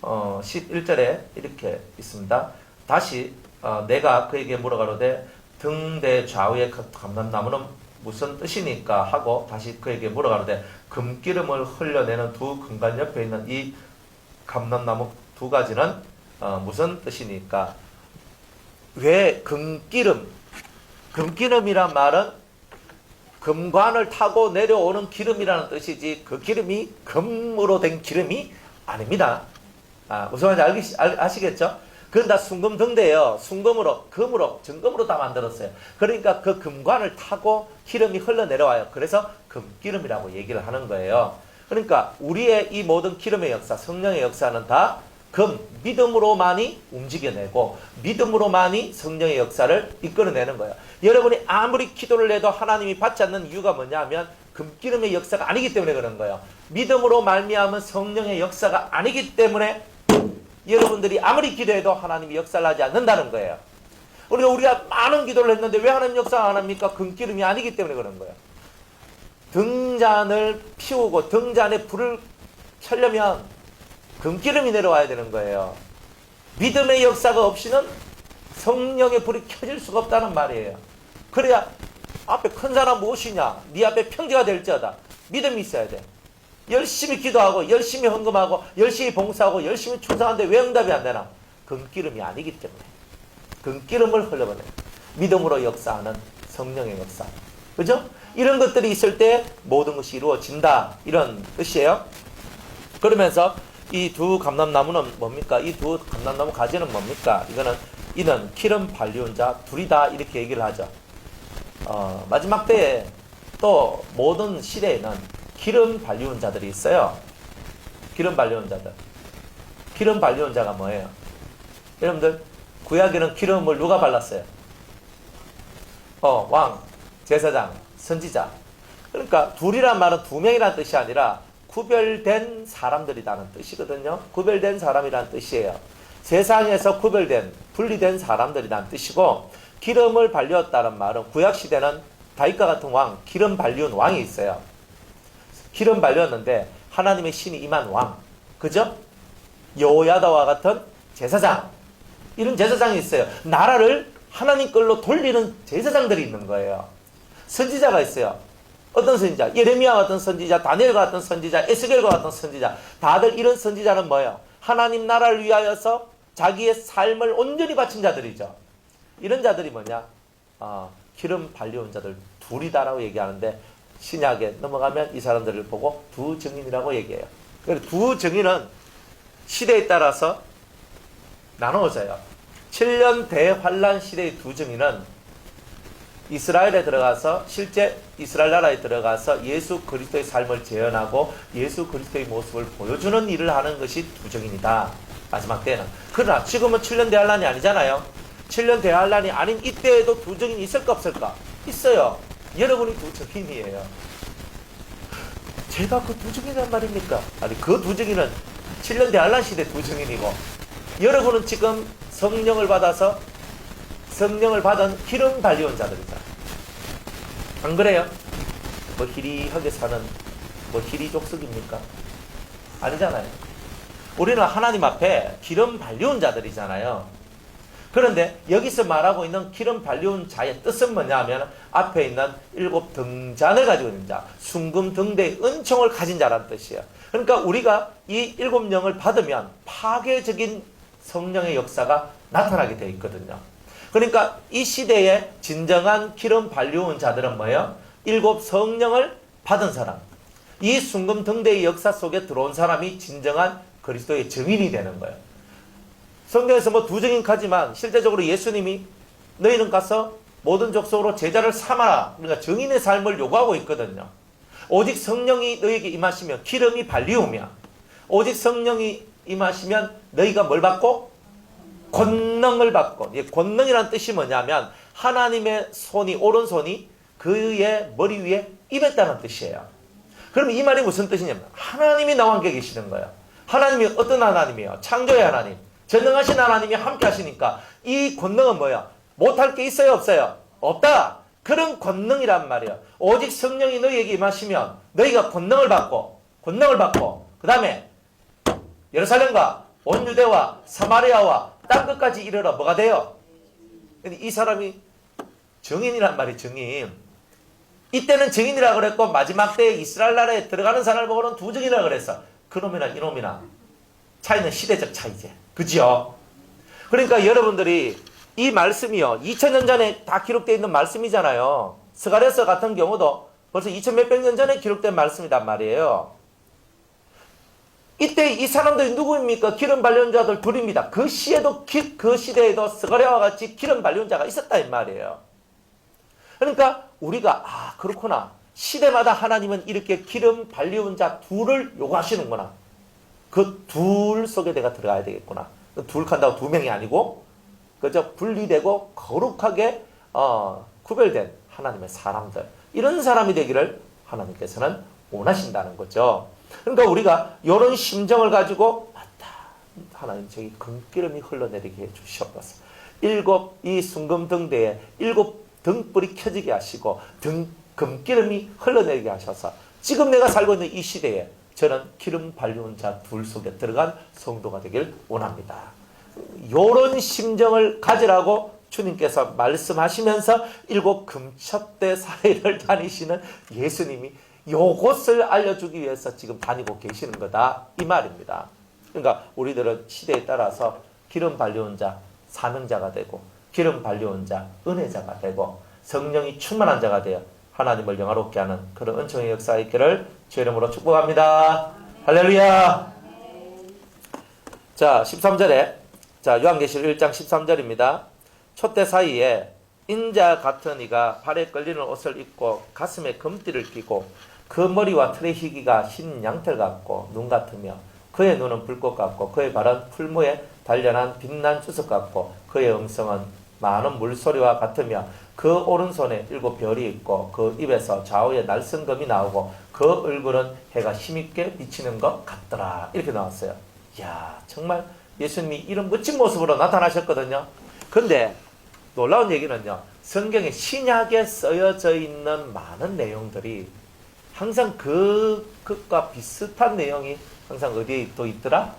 11절에 이렇게 있습니다. 다시 내가 그에게 물어가로되 등대 좌우의 감람나무는 무슨 뜻이니까 하고 다시 그에게 물어가로되 금기름을 흘려내는 두 금관 옆에 있는 이 감람나무 두 가지는 무슨 뜻이니까. 왜 금기름이란 말은 금관을 타고 내려오는 기름이라는 뜻이지 그 기름이 금으로 된 기름이 아닙니다. 무슨 말인지 아시겠죠? 그건 다 순금등대예요. 순금으로, 금으로, 정금으로 다 만들었어요. 그러니까 그 금관을 타고 기름이 흘러내려와요. 그래서 금기름이라고 얘기를 하는 거예요. 그러니까 우리의 이 모든 기름의 역사, 성령의 역사는 다 믿음으로만이 움직여내고 믿음으로만이 성령의 역사를 이끌어내는 거예요. 여러분이 아무리 기도를 해도 하나님이 받지 않는 이유가 뭐냐면 금기름의 역사가 아니기 때문에 그런 거예요. 믿음으로 말미암은 성령의 역사가 아니기 때문에 여러분들이 아무리 기도해도 하나님이 역사를 하지 않는다는 거예요. 우리가 많은 기도를 했는데 왜 하나님 역사 안 합니까? 금기름이 아니기 때문에 그런 거예요. 등잔을 피우고 등잔에 불을 켜려면 금기름이 내려와야 되는 거예요. 믿음의 역사가 없이는 성령의 불이 켜질 수가 없다는 말이에요. 그래야 앞에 큰 사람 무엇이냐? 네 앞에 평지가 될지어다. 믿음이 있어야 돼. 열심히 기도하고 열심히 헌금하고 열심히 봉사하고 열심히 충성하는데 왜 응답이 안 되나? 금기름이 아니기 때문에. 금기름을 흘려보내. 믿음으로 역사하는 성령의 역사. 그죠? 이런 것들이 있을 때 모든 것이 이루어진다. 이런 뜻이에요. 그러면서 이 두 감람나무는 뭡니까? 이 두 감람나무 가지는 뭡니까? 이는 기름 발리운 자 둘이다. 이렇게 얘기를 하죠. 마지막 때에 또 모든 시대에는 기름 발리운 자들이 있어요. 기름 발리운 자들. 기름 발리운 자가 뭐예요? 여러분들, 구약에는 기름을 누가 발랐어요? 왕, 제사장, 선지자. 그러니까 둘이란 말은 두 명이라는 뜻이 아니라 구별된 사람들이라는 뜻이거든요. 구별된 사람이라는 뜻이에요. 세상에서 구별된, 분리된 사람들이라는 뜻이고, 기름을 발렸다는 말은 구약시대는 다윗과 같은 왕, 기름 발리운 왕이 있어요. 기름 발렸는데 하나님의 신이 임한 왕, 그죠? 여호야다와 같은 제사장, 이런 제사장이 있어요. 나라를 하나님 걸로 돌리는 제사장들이 있는 거예요. 선지자가 있어요. 어떤 선지자? 예레미야 같은 선지자, 다니엘과 같은 선지자, 에스겔과 같은 선지자. 다들 이런 선지자는 뭐예요? 하나님 나라를 위하여서 자기의 삶을 온전히 바친 자들이죠. 이런 자들이 뭐냐? 기름 발려온 자들 둘이다라고 얘기하는데, 신약에 넘어가면 이 사람들을 보고 두 증인이라고 얘기해요. 그래서 두 증인은 시대에 따라서 나누어져요. 7년 대환란 시대의 두 증인은 이스라엘에 들어가서 실제 이스라엘 나라에 들어가서 예수 그리스도의 삶을 재현하고 예수 그리스도의 모습을 보여주는 일을 하는 것이 두 증인이다. 마지막 때는. 그러나 지금은 7년 대환란이 아니잖아요. 7년 대환란이 아닌 이때에도 두 증인이 있을까 없을까? 있어요. 여러분이 두 증인이에요. 제가 그 두 증인이란 말입니까? 아니, 그 두 증인은 7년 대환란 시대 두 증인이고, 여러분은 지금 성령을 받아서 성령을 받은 기름 발리온 자들이잖아요. 안 그래요? 뭐 희리하게 사는 뭐 희리 족속입니까? 아니잖아요. 우리는 하나님 앞에 기름 발리온 자들이잖아요. 그런데 여기서 말하고 있는 기름 발리온 자의 뜻은 뭐냐면 앞에 있는 7 등잔을 가지고 있는 자, 순금 등대의 은총을 가진 자라는 뜻이에요. 그러니까 우리가 이 7영을 받으면 파괴적인 성령의 역사가 나타나게 되어 있거든요. 그러니까 이 시대에 진정한 기름 발리온 자들은 뭐예요? 7 성령을 받은 사람. 이 순금 등대의 역사 속에 들어온 사람이 진정한 그리스도의 증인이 되는 거예요. 성경에서 뭐 두 증인 하지만 실제적으로 예수님이 너희는 가서 모든 족속으로 제자를 삼아라. 그러니까 증인의 삶을 요구하고 있거든요. 오직 성령이 너희에게 임하시면 기름이 발리오며 오직 성령이 임하시면 너희가 뭘 받고? 권능을 받고. 권능이란 뜻이 뭐냐면 하나님의 손이 오른손이 그의 머리 위에 임했다는 뜻이에요. 그럼 이 말이 무슨 뜻이냐면 하나님이 나와 함께 계시는 거예요. 하나님이 어떤 하나님이에요? 창조의 하나님. 전능하신 하나님이 함께 하시니까 이 권능은 뭐야? 못할 게 있어요? 없어요? 없다. 그런 권능이란 말이에요. 오직 성령이 너희에게 임하시면 너희가 권능을 받고 그 다음에 예루살렘과 온 유대와 사마리아와 땅끝까지 이르러 뭐가 돼요? 이 사람이 증인이란 말이 증인. 이때는 증인이라 그랬고 마지막 때에 이스라엘 나라에 들어가는 사람을 보고는 두 증인이라 그랬어. 그놈이나 이놈이나 차이는 시대적 차이지. 그죠? 그러니까 여러분들이 이 말씀이요 2000년 전에 다 기록되어 있는 말씀이잖아요. 스가랴서 같은 경우도 벌써 2000 몇백 년 전에 기록된 말씀이란 말이에요. 이때 이 사람들이 누구입니까? 기름 발리온 자들 둘입니다. 그 시대에도 스가랴와 같이 기름 발리온 자가 있었다 이 말이에요. 그러니까 우리가 그렇구나. 시대마다 하나님은 이렇게 기름 발리온 자 둘을 요구하시는구나. 그 둘 속에 내가 들어가야 되겠구나. 둘 한다고 두 명이 아니고 그저 분리되고 거룩하게 구별된 하나님의 사람들. 이런 사람이 되기를 하나님께서는 원하신다는 거죠. 그러니까 우리가 이런 심정을 가지고 맞다. 하나님 저기 금기름이 흘러내리게 해주시옵소서. 7 이 순금 등대에 7 등불이 켜지게 하시고 금기름이 흘러내리게 하셔서 지금 내가 살고 있는 이 시대에 저는 기름 발리온 자 둘 속에 들어간 성도가 되길 원합니다. 이런 심정을 가지라고 주님께서 말씀하시면서 7 금첩대 사이를 다니시는 예수님이 요것을 알려주기 위해서 지금 다니고 계시는 거다 이 말입니다. 그러니까 우리들은 시대에 따라서 기름 발리온 자 사명자가 되고 기름 발리온 자 은혜자가 되고 성령이 충만한 자가 되어 하나님을 영화롭게 하는 그런 은총의 역사가 있기를 주의 이름으로 축복합니다. 할렐루야. 자 13절에 요한계시록 1장 13절입니다. 촛대 사이에 인자 같은 이가 발에 끌리는 옷을 입고 가슴에 금띠를 끼고 그 머리와 털의 희기가 흰 양털 같고 눈 같으며 그의 눈은 불꽃 같고 그의 발은 풀무에 단련한 빛난 주석 같고 그의 음성은 많은 물소리와 같으며 그 오른손에 7 별이 있고 그 입에서 좌우에 날성검이 나오고 그 얼굴은 해가 힘있게 비치는 것 같더라. 이렇게 나왔어요. 이야 정말 예수님이 이런 멋진 모습으로 나타나셨거든요. 근데 놀라운 얘기는요. 성경에 신약에 쓰여져 있는 많은 내용들이 항상 그것과 비슷한 내용이 항상 어디에 또 있더라?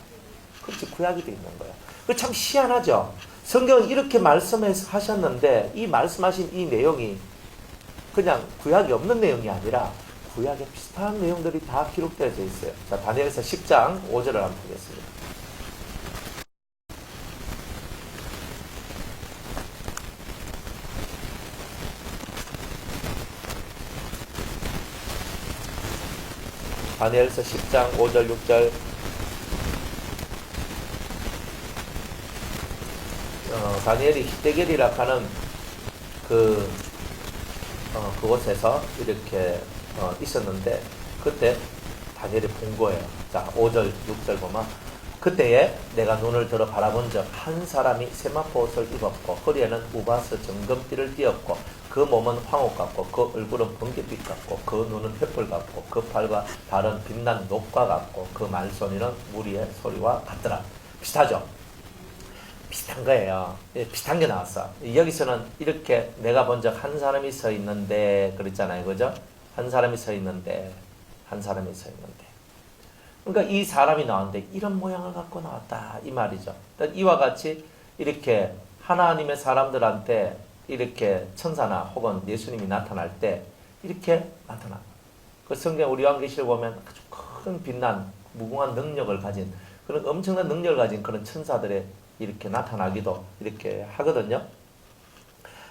그렇지 구약이 돼 있는 거예요. 그 참 희한하죠. 성경은 이렇게 말씀하셨는데 이 말씀하신 이 내용이 그냥 구약이 없는 내용이 아니라 구약에 비슷한 내용들이 다 기록되어져 있어요. 자, 다니엘서 10장 5절을 한번 보겠습니다. 다니엘서 10장 5절 6절 다니엘이 히데겔이라 하는 그 그곳에서 이렇게 있었는데 그때 다니엘이 본 거예요. 자, 5절, 6절 보면 그때에 내가 눈을 들어 바라본 적 한 사람이 세마포 옷을 입었고 허리에는 우바스 정금띠를 띠었고 그 몸은 황옥 같고 그 얼굴은 번개빛 같고 그 눈은 횃불 같고 그 팔과 발은 빛난 녹과 같고 그 말소리는 무리의 소리와 같더라. 비슷하죠? 비슷한 거예요. 비슷한 게 나왔어. 여기서는 이렇게 내가 본 적 한 사람이 서 있는데 그랬잖아요. 그죠? 한 사람이 서 있는데 그러니까 이 사람이 나왔는데 이런 모양을 갖고 나왔다 이 말이죠. 이와 같이 이렇게 하나님의 사람들한테 이렇게 천사나 혹은 예수님이 나타날 때 이렇게 나타나. 그 성경 우리 요한계시를 보면 아주 큰 빛난 무궁한 능력을 가진 그런 엄청난 능력을 가진 그런 천사들의 이렇게 나타나기도 이렇게 하거든요.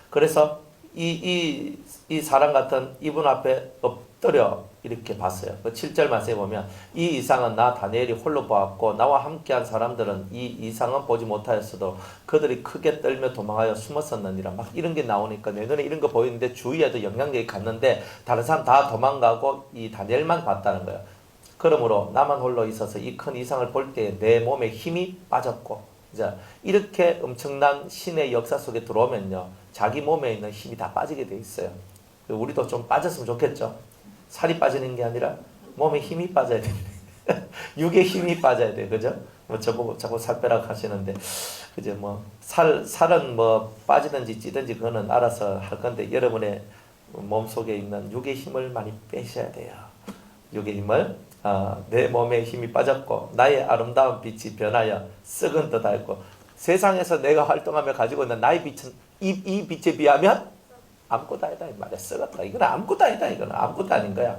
그래서 이 사람 같은 이분 앞에 엎드려 이렇게 봤어요. 그 7절 말씀에 보면 이 이상은 나 다니엘이 홀로 보았고 나와 함께한 사람들은 이 이상은 보지 못하였어도 그들이 크게 떨며 도망하여 숨었었느니라. 막 이런 게 나오니까 내 눈에 이런 거 보이는데 주위에도 영향력이 갔는데 다른 사람 다 도망가고 이 다니엘만 봤다는 거예요. 그러므로 나만 홀로 있어서 이 큰 이상을 볼 때에 내 몸에 힘이 빠졌고 자, 이렇게 엄청난 신의 역사 속에 들어오면요 자기 몸에 있는 힘이 다 빠지게 돼 있어요. 우리도 좀 빠졌으면 좋겠죠. 살이 빠지는 게 아니라 몸에 힘이 빠져야 돼. 육에 힘이 빠져야 돼. 그죠? 뭐 저보고 자꾸 살 빼라고 하시는데 그죠? 뭐 살은 뭐 빠지든지 찌든지 그거는 알아서 할 건데 여러분의 몸속에 있는 육의 힘을 많이 빼셔야 돼요. 육의 힘을 내 몸에 힘이 빠졌고 나의 아름다운 빛이 변하여 썩은 듯하였고 세상에서 내가 활동하며 가지고 있는 나의 빛은 이 빛에 비하면 아무것도 아니다 이 말이야. 썩었다. 이건 아무것도 아니다. 이건 아무것도 아닌 거야.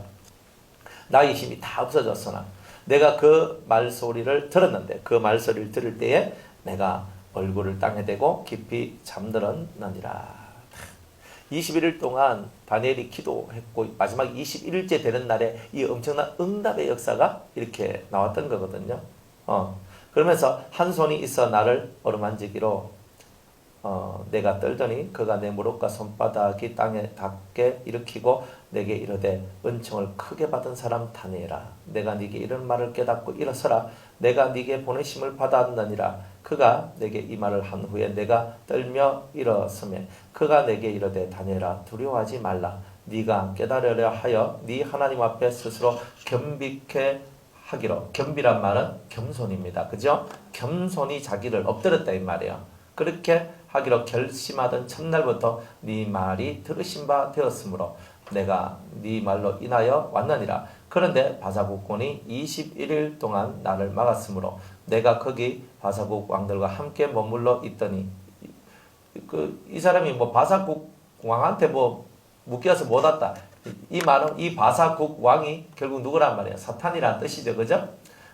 나의 힘이 다 없어졌으나 내가 그 말소리를 들었는데 그 말소리를 들을 때에 내가 얼굴을 땅에 대고 깊이 잠들었느니라. 21일 동안 다니엘이 기도했고 마지막 21일째 되는 날에 이 엄청난 응답의 역사가 이렇게 나왔던 거거든요. 그러면서 한 손이 있어 나를 어루만지기로 내가 떨더니 그가 내 무릎과 손바닥이 땅에 닿게 일으키고 내게 이르되 은총을 크게 받은 사람 다니엘아 내가 네게 이런 말을 깨닫고 일어서라 내가 네게 보내심을 받았느니라. 그가 내게 이 말을 한 후에 내가 떨며 일어서매 그가 내게 이르되 다니엘아 두려워하지 말라 네가 깨달으려 하여 네 하나님 앞에 스스로 겸비케 하기로. 겸비란 말은 겸손입니다. 그죠? 겸손히 자기를 엎드렸다 이 말이에요. 그렇게 하기로 결심하던 첫날부터 네 말이 들으신 바 되었으므로 내가 네 말로 인하여 왔느니라. 그런데 바사국군이 21일 동안 나를 막았으므로 내가 거기 바사국 왕들과 함께 머물러 있더니 이 사람이 뭐 바사국 왕한테 뭐 묶여서 못 왔다. 이 말은 이 바사국 왕이 결국 누구란 말이야? 사탄이라는 뜻이죠. 그죠?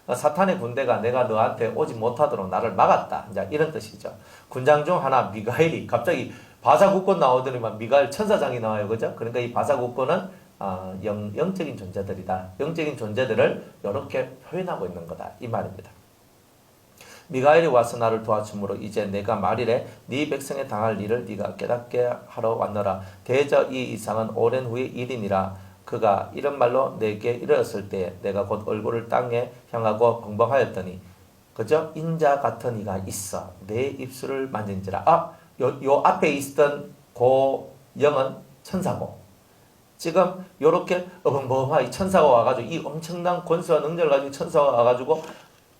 사탄의 군대가 내가 너한테 오지 못하도록 나를 막았다. 이제 이런 뜻이죠. 군장 중 하나 미가엘이 갑자기 바사국군 나오더니만 미가엘 천사장이 나와요. 그죠? 그러니까 이 바사국군은 영적인 존재들이다. 영적인 존재들을 이렇게 표현하고 있는 거다. 이 말입니다. 미가엘이 와서 나를 도와주므로 이제 내가 말이래 네 백성에 당할 일을 네가 깨닫게 하러 왔노라. 대저 이 이상은 오랜 후의 일이니라. 그가 이런 말로 내게 이르렀을 때 내가 곧 얼굴을 땅에 향하고 벙벙하였더니 그저 인자 같은 이가 있어 내 입술을 만진지라. 요 앞에 있었던 고 영은 천사고 지금 요렇게 어벙벙하게 천사가 와가지고 이 엄청난 권수와 능력을 가지고 천사가 와가지고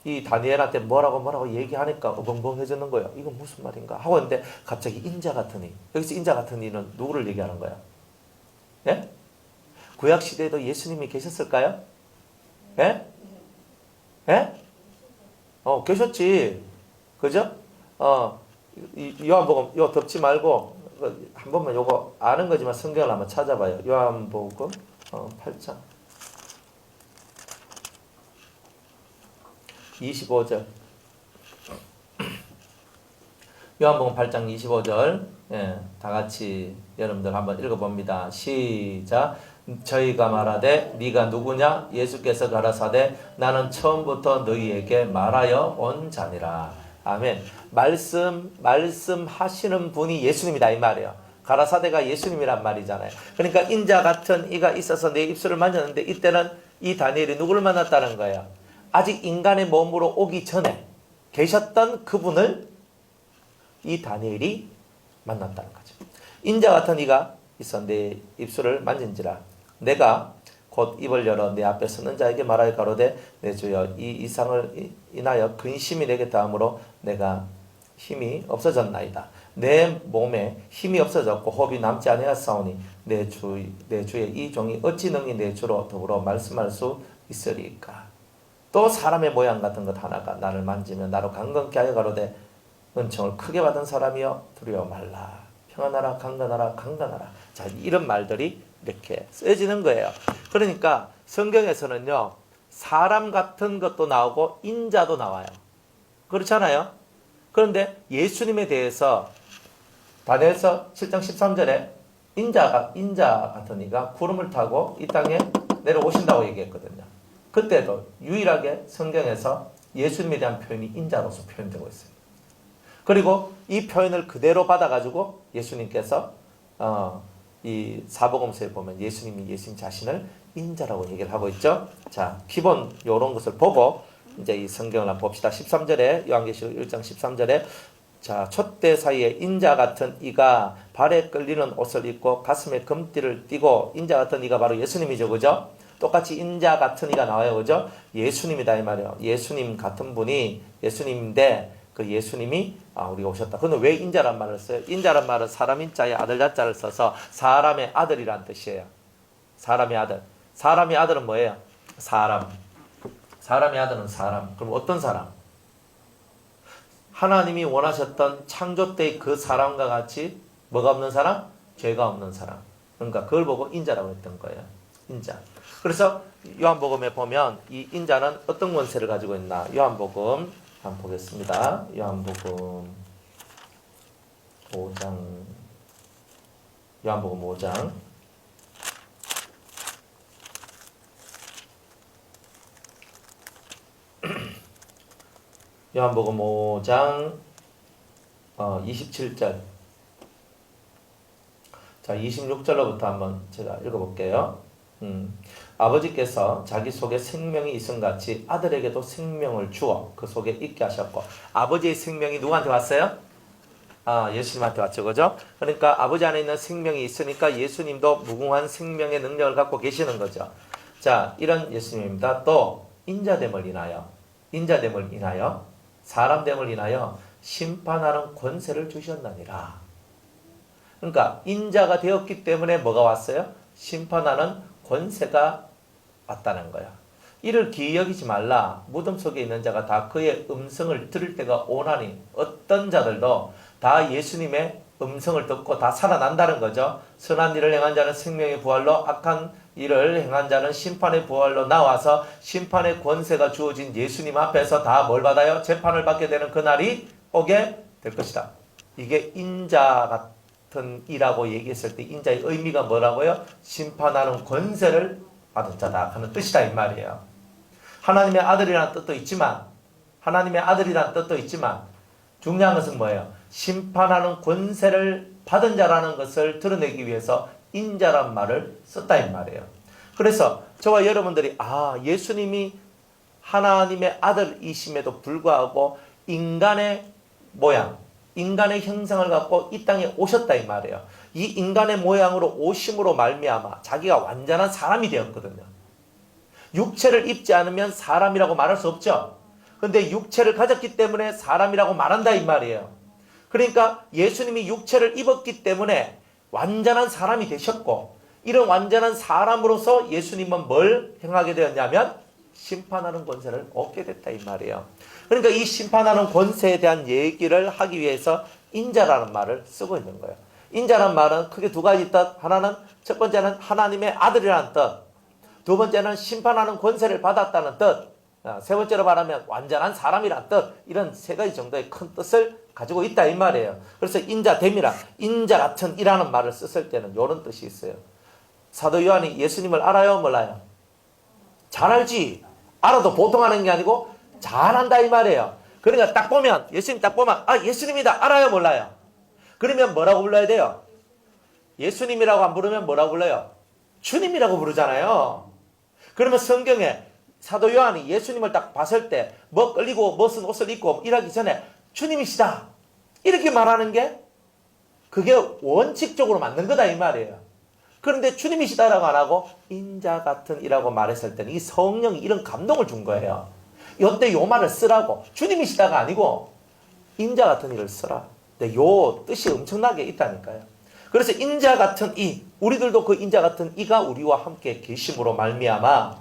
이 다니엘한테 뭐라고 얘기하니까 어벙벙해지는 거예요. 이건 무슨 말인가 하고 있는데 갑자기 인자 같은 이. 여기서 인자 같은 이는 누구를 얘기하는 거야? 예? 구약 시대에도 예수님이 계셨을까요? 예? 예? 계셨지. 그죠? 요한복음 요 덮지 말고 한 번만 요거 아는 거지만 성경을 한번 찾아봐요. 요한복음 8장 25절. 요한복음 8장 25절. 예, 다 같이 여러분들 한번 읽어봅니다. 시작. 저희가 말하되 네가 누구냐? 예수께서 가라사대 나는 처음부터 너희에게 말하여 온 자니라. 아멘. 말씀하시는 분이 예수님이다 이 말이에요. 가라사대가 예수님이란 말이잖아요. 그러니까 인자 같은 이가 있어서 내 입술을 만졌는데 이때는 이 다니엘이 누구를 만났다는 거예요? 아직 인간의 몸으로 오기 전에 계셨던 그분을 이 다니엘이 만났다는 거죠. 인자 같은 이가 있어 내 입술을 만진지라 내가 곧 입을 열어 내 앞에 서는 자에게 말할 가로되 내 주여 이 이상을 인하여 근심이 내게 닿음으로 내가 힘이 없어졌나이다. 내 몸에 힘이 없어졌고 호흡이 남지 아니하사오니 내 주의 이 종이 어찌 능히 내 주로 더불어 말씀할 수 있으리까. 또 사람의 모양 같은 것 하나가 나를 만지며 나로 강건케 하여 가로되 은총을 크게 받은 사람이여 두려워 말라. 평안하라 강건하라 강건하라. 자, 이런 말들이 이렇게 쓰여지는 거예요. 그러니까 성경에서는요 사람 같은 것도 나오고 인자도 나와요. 그렇잖아요. 그런데 예수님에 대해서 다니엘서 7장 13절에 인자 같은 이가 구름을 타고 이 땅에 내려오신다고 얘기했거든요. 그때도 유일하게 성경에서 예수님에 대한 표현이 인자로서 표현되고 있어요. 그리고 이 표현을 그대로 받아가지고 예수님께서 이 사복음서에 보면 예수님이 예수님 자신을 인자라고 얘기를 하고 있죠. 자, 기본 이런 것을 보고 이제 이 성경을 한번 봅시다. 13절에 요한계시록 1장 13절에 자, 촛대 사이에 인자 같은 이가 발에 끌리는 옷을 입고 가슴에 금띠를 띠고 인자 같은 이가 바로 예수님이죠. 그죠? 똑같이 인자 같은 이가 나와요. 그죠? 예수님이다 이 말이에요. 예수님 같은 분이 예수님인데 그 예수님이 우리가 오셨다. 근데 왜 인자란 말을 써요? 인자란 말은 사람 인자에 아들 자자를 써서 사람의 아들이란 뜻이에요. 사람의 아들. 사람의 아들은 뭐예요? 사람. 사람의 아들은 사람. 그럼 어떤 사람? 하나님이 원하셨던 창조 때의 그 사람과 같이 뭐가 없는 사람? 죄가 없는 사람. 그러니까 그걸 보고 인자라고 했던 거예요. 인자. 그래서 요한복음에 보면 이 인자는 어떤 권세를 가지고 있나? 요한복음 한번 보겠습니다. 요한복음 5장 요한복음 5장 요한복음 5장 27절 자 26절로부터 한번 제가 읽어볼게요. 아버지께서 자기 속에 생명이 있음같이 아들에게도 생명을 주어 그 속에 있게 하셨고 아버지의 생명이 누구한테 왔어요? 예수님한테 왔죠. 그죠? 그러니까 아버지 안에 있는 생명이 있으니까 예수님도 무궁한 생명의 능력을 갖고 계시는 거죠. 자, 이런 예수님입니다. 또 인자됨을 인하여 사람됨을 인하여 심판하는 권세를 주셨나니라. 그러니까 인자가 되었기 때문에 뭐가 왔어요? 심판하는 권세가 왔다는 거야. 이를 기이 여기지 말라. 무덤 속에 있는 자가 다 그의 음성을 들을 때가 오나니 어떤 자들도 다 예수님의 음성을 듣고 다 살아난다는 거죠. 선한 일을 행한 자는 생명의 부활로 악한 일을 행한 자는 심판의 부활로 나와서 심판의 권세가 주어진 예수님 앞에서 다 뭘 받아요? 재판을 받게 되는 그날이 오게 될 것이다. 이게 인자 같은 이라고 얘기했을 때 인자의 의미가 뭐라고요? 심판하는 권세를 받은 자다 하는 뜻이다 이 말이에요. 하나님의 아들이라는 뜻도 있지만 중요한 것은 뭐예요? 심판하는 권세를 받은 자라는 것을 드러내기 위해서 인자란 말을 썼다 이 말이에요. 그래서 저와 여러분들이 예수님이 하나님의 아들이심에도 불구하고 인간의 모양, 인간의 형상을 갖고 이 땅에 오셨다 이 말이에요. 이 인간의 모양으로 오심으로 말미암아 자기가 완전한 사람이 되었거든요. 육체를 입지 않으면 사람이라고 말할 수 없죠. 근데 육체를 가졌기 때문에 사람이라고 말한다 이 말이에요. 그러니까 예수님이 육체를 입었기 때문에 완전한 사람이 되셨고 이런 완전한 사람으로서 예수님은 뭘 행하게 되었냐면 심판하는 권세를 얻게 됐다 이 말이에요. 그러니까 이 심판하는 권세에 대한 얘기를 하기 위해서 인자라는 말을 쓰고 있는 거예요. 인자라는 말은 크게 두 가지 뜻. 하나는 첫 번째는 하나님의 아들이라는 뜻. 두 번째는 심판하는 권세를 받았다는 뜻. 세 번째로 말하면 완전한 사람이라는 뜻. 이런 세 가지 정도의 큰 뜻을 가지고 있다 이 말이에요. 그래서 인자됨이라 인자 같은 이라는 말을 썼을 때는 이런 뜻이 있어요. 사도 요한이 예수님을 알아요? 몰라요? 잘 알지. 알아도 보통 하는 게 아니고 잘 안다 이 말이에요. 그러니까 예수님 딱 보면 예수님이다 알아요? 몰라요? 그러면 뭐라고 불러야 돼요? 예수님이라고 안 부르면 뭐라고 불러요? 주님이라고 부르잖아요. 그러면 성경에 사도 요한이 예수님을 딱 봤을 때 뭐 끌리고 무슨 옷을 입고 일하기 전에 주님이시다 이렇게 말하는 게 그게 원칙적으로 맞는 거다 이 말이에요. 그런데 주님이시다라고 안 하고 인자 같은 이라고 말했을 때는 이 성령이 이런 감동을 준 거예요. 이때 요 말을 쓰라고. 주님이시다가 아니고 인자 같은 이를 쓰라. 근데 요 뜻이 엄청나게 있다니까요. 그래서 인자 같은 이, 우리들도 그 인자 같은 이가 우리와 함께 계심으로 말미암아,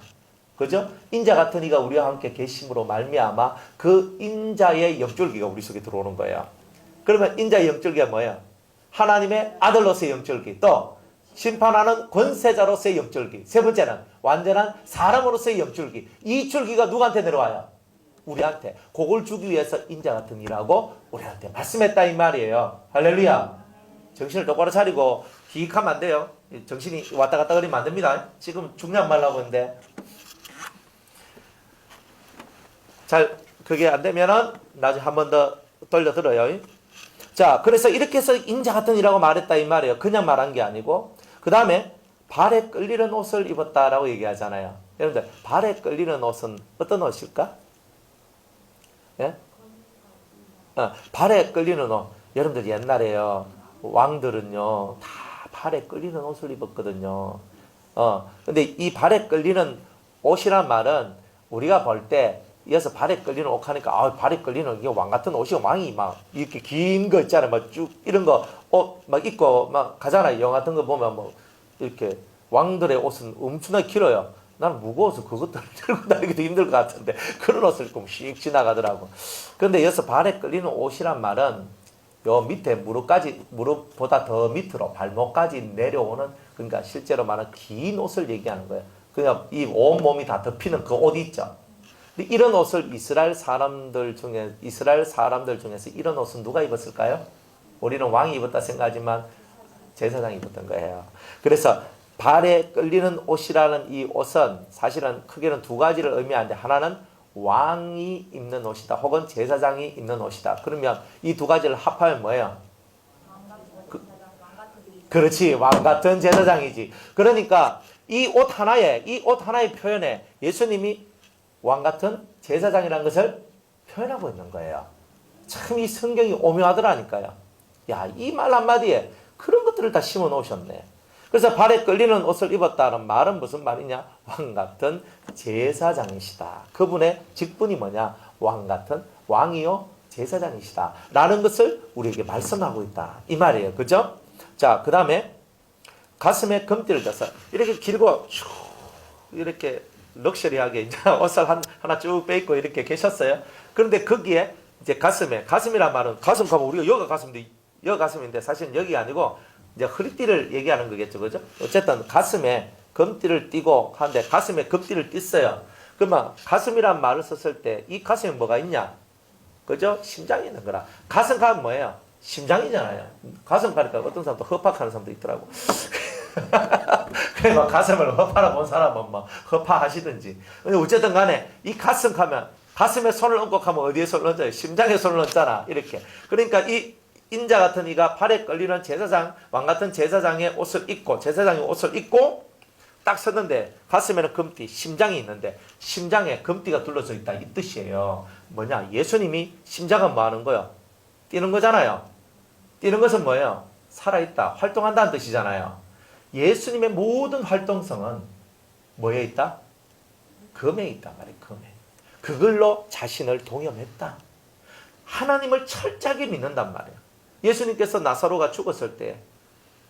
그죠? 인자 같은 이가 우리와 함께 계심으로 말미암아 그 인자의 영줄기가 우리 속에 들어오는 거예요. 그러면 인자의 영줄기가 뭐예요? 하나님의 아들로서의 영줄기, 또 심판하는 권세자로서의 영줄기, 세 번째는 완전한 사람으로서의 영줄기. 이 줄기가 누구한테 내려와요? 우리한테. 그걸 주기 위해서 인자 같은 이라고 우리한테 말씀했다 이 말이에요. 할렐루야. 정신을 똑바로 차리고 기익하면 안 돼요. 정신이 왔다 갔다 그리면 안 됩니다. 지금 중요한 말 하고 있는데 잘 그게 안 되면은 나중에 한 번 더 돌려 들어요. 자, 그래서 이렇게 해서 인자 같은 이라고 말했다 이 말이에요. 그냥 말한 게 아니고 그 다음에 발에 끌리는 옷을 입었다라고 얘기하잖아요. 여러분들 발에 끌리는 옷은 어떤 옷일까? 예? 발에 끌리는 옷. 여러분들 옛날에요. 왕들은요. 다 발에 끌리는 옷을 입었거든요. 근데 이 발에 끌리는 옷이란 말은 우리가 볼 때 이어서 발에 끌리는 옷 하니까 발에 끌리는 이게 왕 같은 옷이 왕이 막 이렇게 긴 거 있잖아요. 막 쭉 이런 거 옷 막 입고 막 가잖아요. 영화 같은 거 보면 뭐 이렇게 왕들의 옷은 엄청나게 길어요. 나는 무거워서 그것들 들고 다니기도 힘들 것 같은데 그런 옷을 입고 씩 지나가더라고. 그런데 여기서 발에 끌리는 옷이란 말은 요 밑에 무릎보다 더 밑으로 발목까지 내려오는, 그러니까 실제로 말하는 긴 옷을 얘기하는 거예요. 그냥 이 온몸이 다 덮이는 그 옷 있죠. 근데 이런 옷을 이스라엘 사람들 중에서 이런 옷은 누가 입었을까요? 우리는 왕이 입었다 생각하지만 제사장이 입었던 거예요. 그래서 발에 끌리는 옷이라는 이 옷은 사실은 크게는 두 가지를 의미하는데, 하나는 왕이 입는 옷이다, 혹은 제사장이 입는 옷이다. 그러면 이 두 가지를 합하면 뭐예요? 그렇지, 왕 같은 제사장이지. 그러니까 이 옷 하나의 표현에 예수님이 왕 같은 제사장이라는 것을 표현하고 있는 거예요. 참 이 성경이 오묘하더라니까요. 야, 이 말 한마디에 그런 것들을 다 심어 놓으셨네. 그래서 발에 끌리는 옷을 입었다는 말은 무슨 말이냐? 왕 같은 제사장이시다. 그분의 직분이 뭐냐? 왕 같은 왕이요 제사장이시다 라는 것을 우리에게 말씀하고 있다 이 말이에요. 그죠? 자, 그 다음에 가슴에 금띠를 져서 이렇게 길고 쭉 이렇게 럭셔리하게 이제 옷을 하나 쭉 빼입고 이렇게 계셨어요. 그런데 거기에 이제 가슴이란 말은 가슴 가면 우리가 여기가 가슴인데 사실은 여기가 아니고 이제 허리띠를 얘기하는 거겠죠. 그죠? 어쨌든 가슴에 금띠를 띠고 하는데 가슴에 금띠를 띠어요. 그러면 가슴이란 말을 썼을 때 이 가슴에 뭐가 있냐? 그죠? 심장이 있는 거라. 가슴 가면 뭐예요? 심장이잖아요. 가슴 가니까 어떤 사람도 허파하는 사람도 있더라고. 그래, 가슴을 허파라 본 사람은 뭐 허파하시든지. 근데 어쨌든 간에 이 가슴 가면 가슴에 손을 얹고 가면 어디에 손을 얹어요? 심장에 손을 얹잖아. 이렇게. 그러니까 이 인자 같은 이가 발에 끌리는 제사장, 왕 같은 제사장의 옷을 입고, 제사장의 옷을 입고 딱 섰는데 가슴에는 금띠, 심장이 있는데 심장에 금띠가 둘러져 있다 이 뜻이에요. 뭐냐? 예수님이 심장은 뭐 하는 거예요? 뛰는 거잖아요. 뛰는 것은 뭐예요? 살아있다, 활동한다는 뜻이잖아요. 예수님의 모든 활동성은 뭐에 있다? 금에 있단 말이에요. 금에. 그걸로 자신을 동염했다. 하나님을 철저하게 믿는단 말이에요. 예수님께서 나사로가 죽었을 때,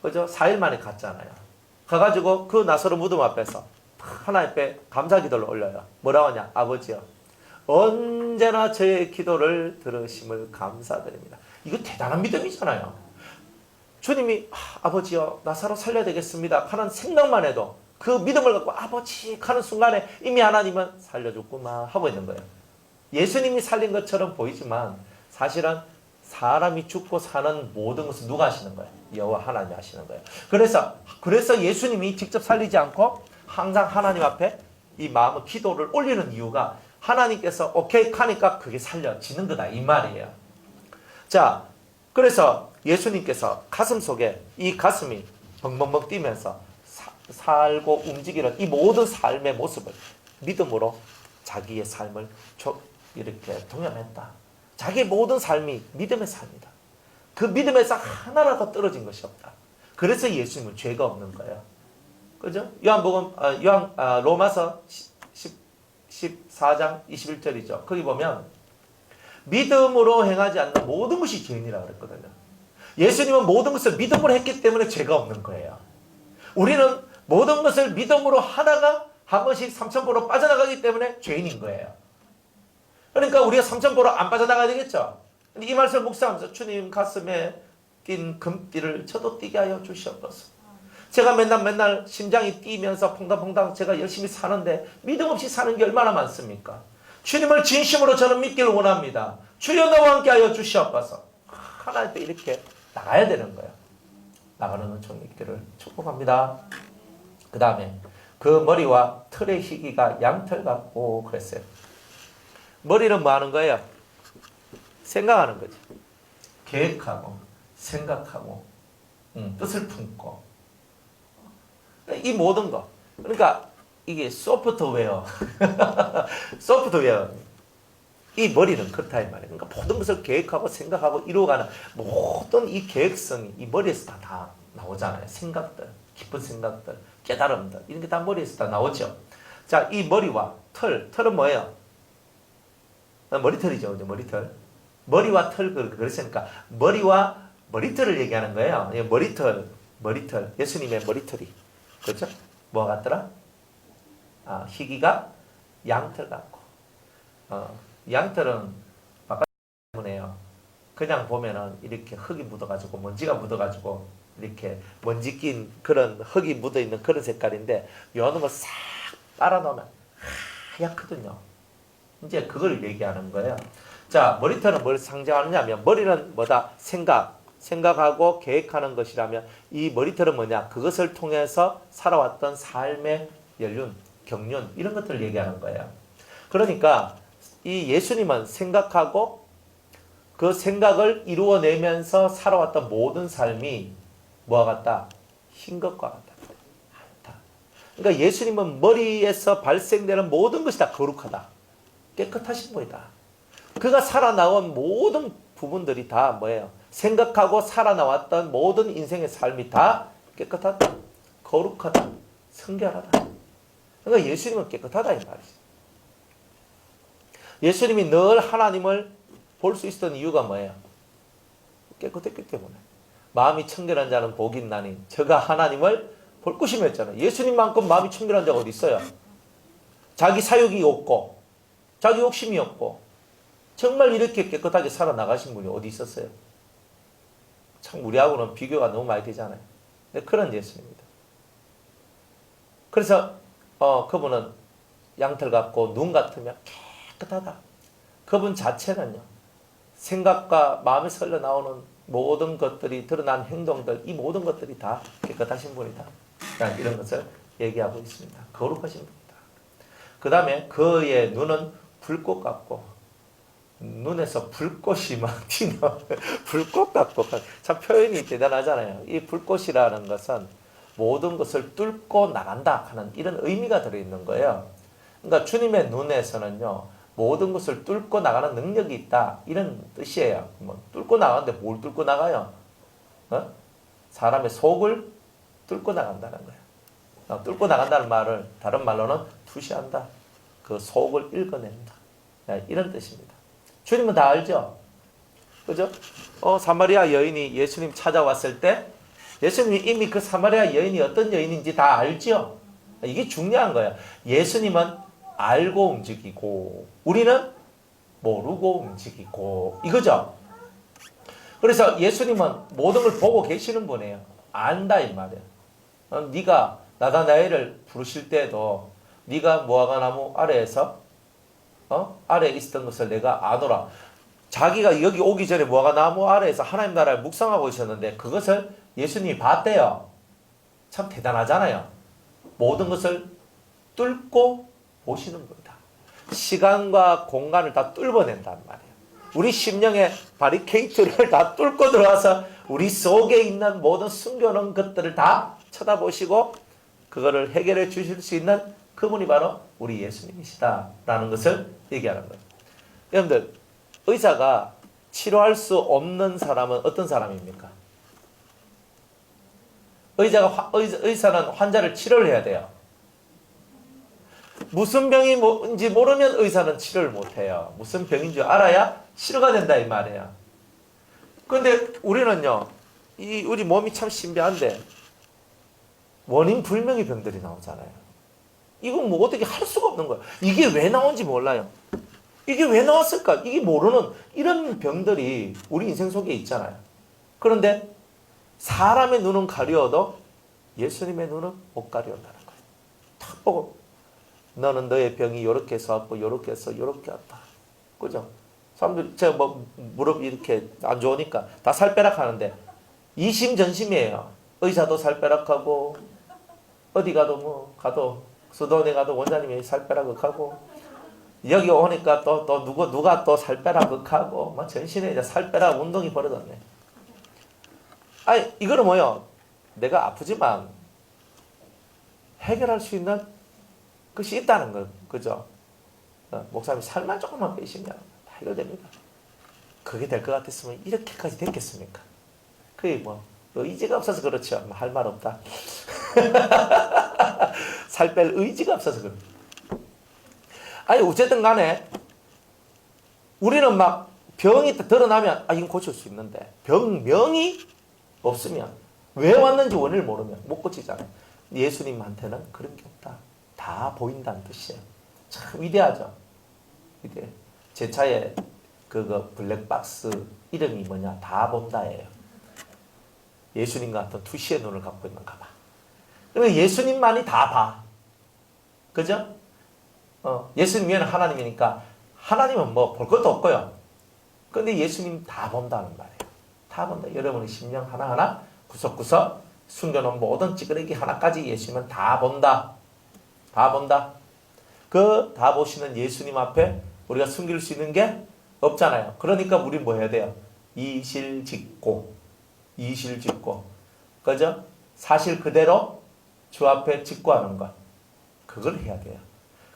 그죠? 4일 만에 갔잖아요. 가가지고 그 나사로 무덤 앞에서 하나님 앞에 감사 기도를 올려요. 뭐라고 하냐? 아버지요, 언제나 저의 기도를 들으심을 감사드립니다. 이거 대단한 믿음이잖아요. 주님이 아버지요, 나사로 살려야 되겠습니다 하는 생각만 해도 그 믿음을 갖고 아버지 하는 순간에 이미 하나님은 살려줬구나 하고 있는 거예요. 예수님이 살린 것처럼 보이지만 사실은 사람이 죽고 사는 모든 것을 누가 하시는 거예요? 여호와 하나님이 하시는 거예요. 그래서 예수님이 직접 살리지 않고 항상 하나님 앞에 이 마음의 기도를 올리는 이유가 하나님께서 오케이 하니까 그게 살려지는 거다 이 말이에요. 자, 그래서 예수님께서 가슴 속에 이 가슴이 벙벙벙 뛰면서 살고 움직이는 이 모든 삶의 모습을 믿음으로 자기의 삶을 이렇게 동염했다. 자기의 모든 삶이 믿음의 삶이다. 그 믿음에서 하나라도 떨어진 것이 없다. 그래서 예수님은 죄가 없는 거예요. 그죠? 로마서 14장 21절이죠. 거기 보면 믿음으로 행하지 않는 모든 것이 죄인이라고 그랬거든요. 예수님은 모든 것을 믿음으로 했기 때문에 죄가 없는 거예요. 우리는 모든 것을 믿음으로 하다가 한 번씩 삼천포로 빠져나가기 때문에 죄인인 거예요. 그러니까 우리가 삼천포로 안 빠져나가야 되겠죠. 이 말씀을 묵상하면서 주님 가슴에 낀 금띠를 저도 뛰게 하여 주시옵소서. 제가 맨날 심장이 뛰면서 퐁당퐁당 제가 열심히 사는데 믿음 없이 사는 게 얼마나 많습니까? 주님을 진심으로 저는 믿기를 원합니다. 주여 나와 함께 하여 주시옵소서. 하나님께 이렇게 나가야 되는 거예요. 나가는 은총이 있기를 축복합니다. 그 다음에 그 머리와 털의 희기가 양털 같고 그랬어요. 머리는 뭐 하는 거예요? 생각하는 거지. 계획하고 생각하고 뜻을 품고 이 모든 거. 그러니까 이게 소프트웨어 소프트웨어 이 머리는 그렇다 이 말이에요. 그러니까 모든 것을 계획하고 생각하고 이루어가는 모든 이 계획성이 이 머리에서 다 나오잖아요. 생각들, 깊은 생각들, 깨달음들 이런 게 다 머리에서 다 나오죠. 자, 이 머리와 털은 뭐예요? 머리털이죠. 머리털. 머리와 털 그랬으니까 머리와 머리털을 얘기하는 거예요. 머리털. 예수님의 머리털이. 그렇죠? 뭐가 같더라? 희기가 양털 같고. 양털은 바깥 때문에요. 그냥 보면은 이렇게 흙이 묻어가지고 먼지가 묻어가지고 이렇게 먼지 낀 그런 흙이 묻어있는 그런 색깔인데 요놈을 싹 빨아놓으면 하얗거든요. 이제 그걸 얘기하는 거예요. 자, 머리털은 뭘 상징하느냐면 머리는 뭐다? 생각하고 계획하는 것이라면 이 머리털은 뭐냐? 그것을 통해서 살아왔던 삶의 연륜, 경륜 이런 것들을 얘기하는 거예요. 그러니까 이 예수님은 생각하고 그 생각을 이루어내면서 살아왔던 모든 삶이 뭐와 같다? 흰 것과 같다. 그러니까 예수님은 머리에서 발생되는 모든 것이 다 거룩하다. 깨끗하신 분이다. 그가 살아나온 모든 부분들이 다 뭐예요? 생각하고 살아나왔던 모든 인생의 삶이 다 깨끗하다. 거룩하다. 성결하다. 그러니까 예수님은 깨끗하다 이 말이죠. 예수님이 늘 하나님을 볼 수 있었던 이유가 뭐예요? 깨끗했기 때문에. 마음이 청결한 자는 복이 있나니 저가 하나님을 볼 것이며 했잖아요. 예수님만큼 마음이 청결한 자가 어디 있어요? 자기 사욕이 없고 자기 욕심이 없고 정말 이렇게 깨끗하게 살아나가신 분이 어디 있었어요? 참 우리하고는 비교가 너무 많이 되잖아요. 근데 그런 예수님입니다. 그래서 그분은 양털 같고 눈 같으면 깨끗하다. 그분 자체는요. 생각과 마음에서 흘러나오는 모든 것들이 드러난 행동들 이 모든 것들이 다 깨끗하신 분이다. 이런 것을 얘기하고 있습니다. 거룩하신 분이다. 그 다음에 그의 눈은 불꽃 같고 눈에서 불꽃이 막 튀는 불꽃 같고 참 표현이 대단하잖아요. 이 불꽃이라는 것은 모든 것을 뚫고 나간다 하는 이런 의미가 들어있는 거예요. 그러니까 주님의 눈에서는요. 모든 것을 뚫고 나가는 능력이 있다. 이런 뜻이에요. 뭐 뚫고 나가는데 뭘 뚫고 나가요? 사람의 속을 뚫고 나간다는 거예요. 뚫고 나간다는 말을 다른 말로는 투시한다. 그 속을 읽어낸다. 이런 뜻입니다. 주님은 다 알죠? 그죠? 사마리아 여인이 예수님 찾아왔을 때 예수님이 이미 그 사마리아 여인이 어떤 여인인지 다 알죠? 이게 중요한 거예요. 예수님은 알고 움직이고 우리는 모르고 움직이고 이거죠. 그래서 예수님은 모든 걸 보고 계시는 분이에요. 안다 이 말이에요. 네가 나다나엘을 부르실 때도 네가 무화과나무 아래에서 아래에 있었던 것을 내가 아노라. 자기가 여기 오기 전에 무화과나무 아래에서 하나님 나라를 묵상하고 있었는데 그것을 예수님이 봤대요. 참 대단하잖아요. 모든 것을 뚫고 보시는 겁니다. 시간과 공간을 다 뚫어낸단 말이에요. 우리 심령의 바리케이트를 다 뚫고 들어와서 우리 속에 있는 모든 숨겨놓은 것들을 다 쳐다보시고 그거를 해결해 주실 수 있는 그분이 바로 우리 예수님이시다라는 것을 얘기하는 거예요. 여러분들, 의사가 치료할 수 없는 사람은 어떤 사람입니까? 의사는 환자를 치료를 해야 돼요. 무슨 병이 뭔지 모르면 의사는 치료를 못해요. 무슨 병인 줄 알아야 치료가 된다 이 말이에요. 그런데 우리는요, 우리 몸이 참 신비한데 원인 불명의 병들이 나오잖아요. 이건 뭐 어떻게 할 수가 없는 거예요. 이게 왜 나온지 몰라요. 이게 왜 나왔을까? 이게 모르는 이런 병들이 우리 인생 속에 있잖아요. 그런데 사람의 눈은 가려워도 예수님의 눈은 못 가려운다는 거예요. 탁 보고 너는 너의 병이 요렇게 해서 왔고 요렇게 해서 요렇게 왔다. 그죠? 사람들이 제가 뭐 무릎이 이렇게 안 좋으니까 다 살 빼락 하는데 이심전심이에요. 의사도 살 빼락하고 어디 가도 수도원에 가도 원장님이 살 빼락하고 여기 오니까 또 누가 또 살 빼락하고 막 전신에 이제 살 빼락 운동이 벌어졌네. 아니 이거는 뭐요? 내가 아프지만 해결할 수 있는 것이 있다는 거, 그죠? 목사님 살만 조금만 빼시면 다 해결됩니다. 그게 될 것 같았으면 이렇게까지 됐겠습니까? 그게 뭐 의지가 없어서 그렇죠. 할 말 없다. 살 뺄 의지가 없어서 그렇죠. 아니 어쨌든 간에 우리는 막 병이 드러나면 이건 고칠 수 있는데 병명이 없으면 왜 왔는지 원인을 모르면 못 고치잖아요. 예수님한테는 그런 게 없다. 다 보인다는 뜻이에요. 참 위대하죠. 위대해. 제 차에 그거 블랙박스 이름이 뭐냐? 다 본다예요. 예수님 같은 투시의 눈을 갖고 있는가 봐. 그러면 예수님만이 다 봐. 그죠? 예수님 위에는 하나님이니까 하나님은 뭐 볼 것도 없고요. 그런데 예수님 다 본다는 말이에요. 다 본다. 여러분의 심령 하나하나 구석구석 숨겨놓은 모든 찌그러기 하나까지 예수님은 다 본다. 다 본다. 그 다 보시는 예수님 앞에 우리가 숨길 수 있는 게 없잖아요. 그러니까 우리 뭐 해야 돼요? 이실직고. 그죠? 사실 그대로 주 앞에 직고하는 것. 그걸 해야 돼요.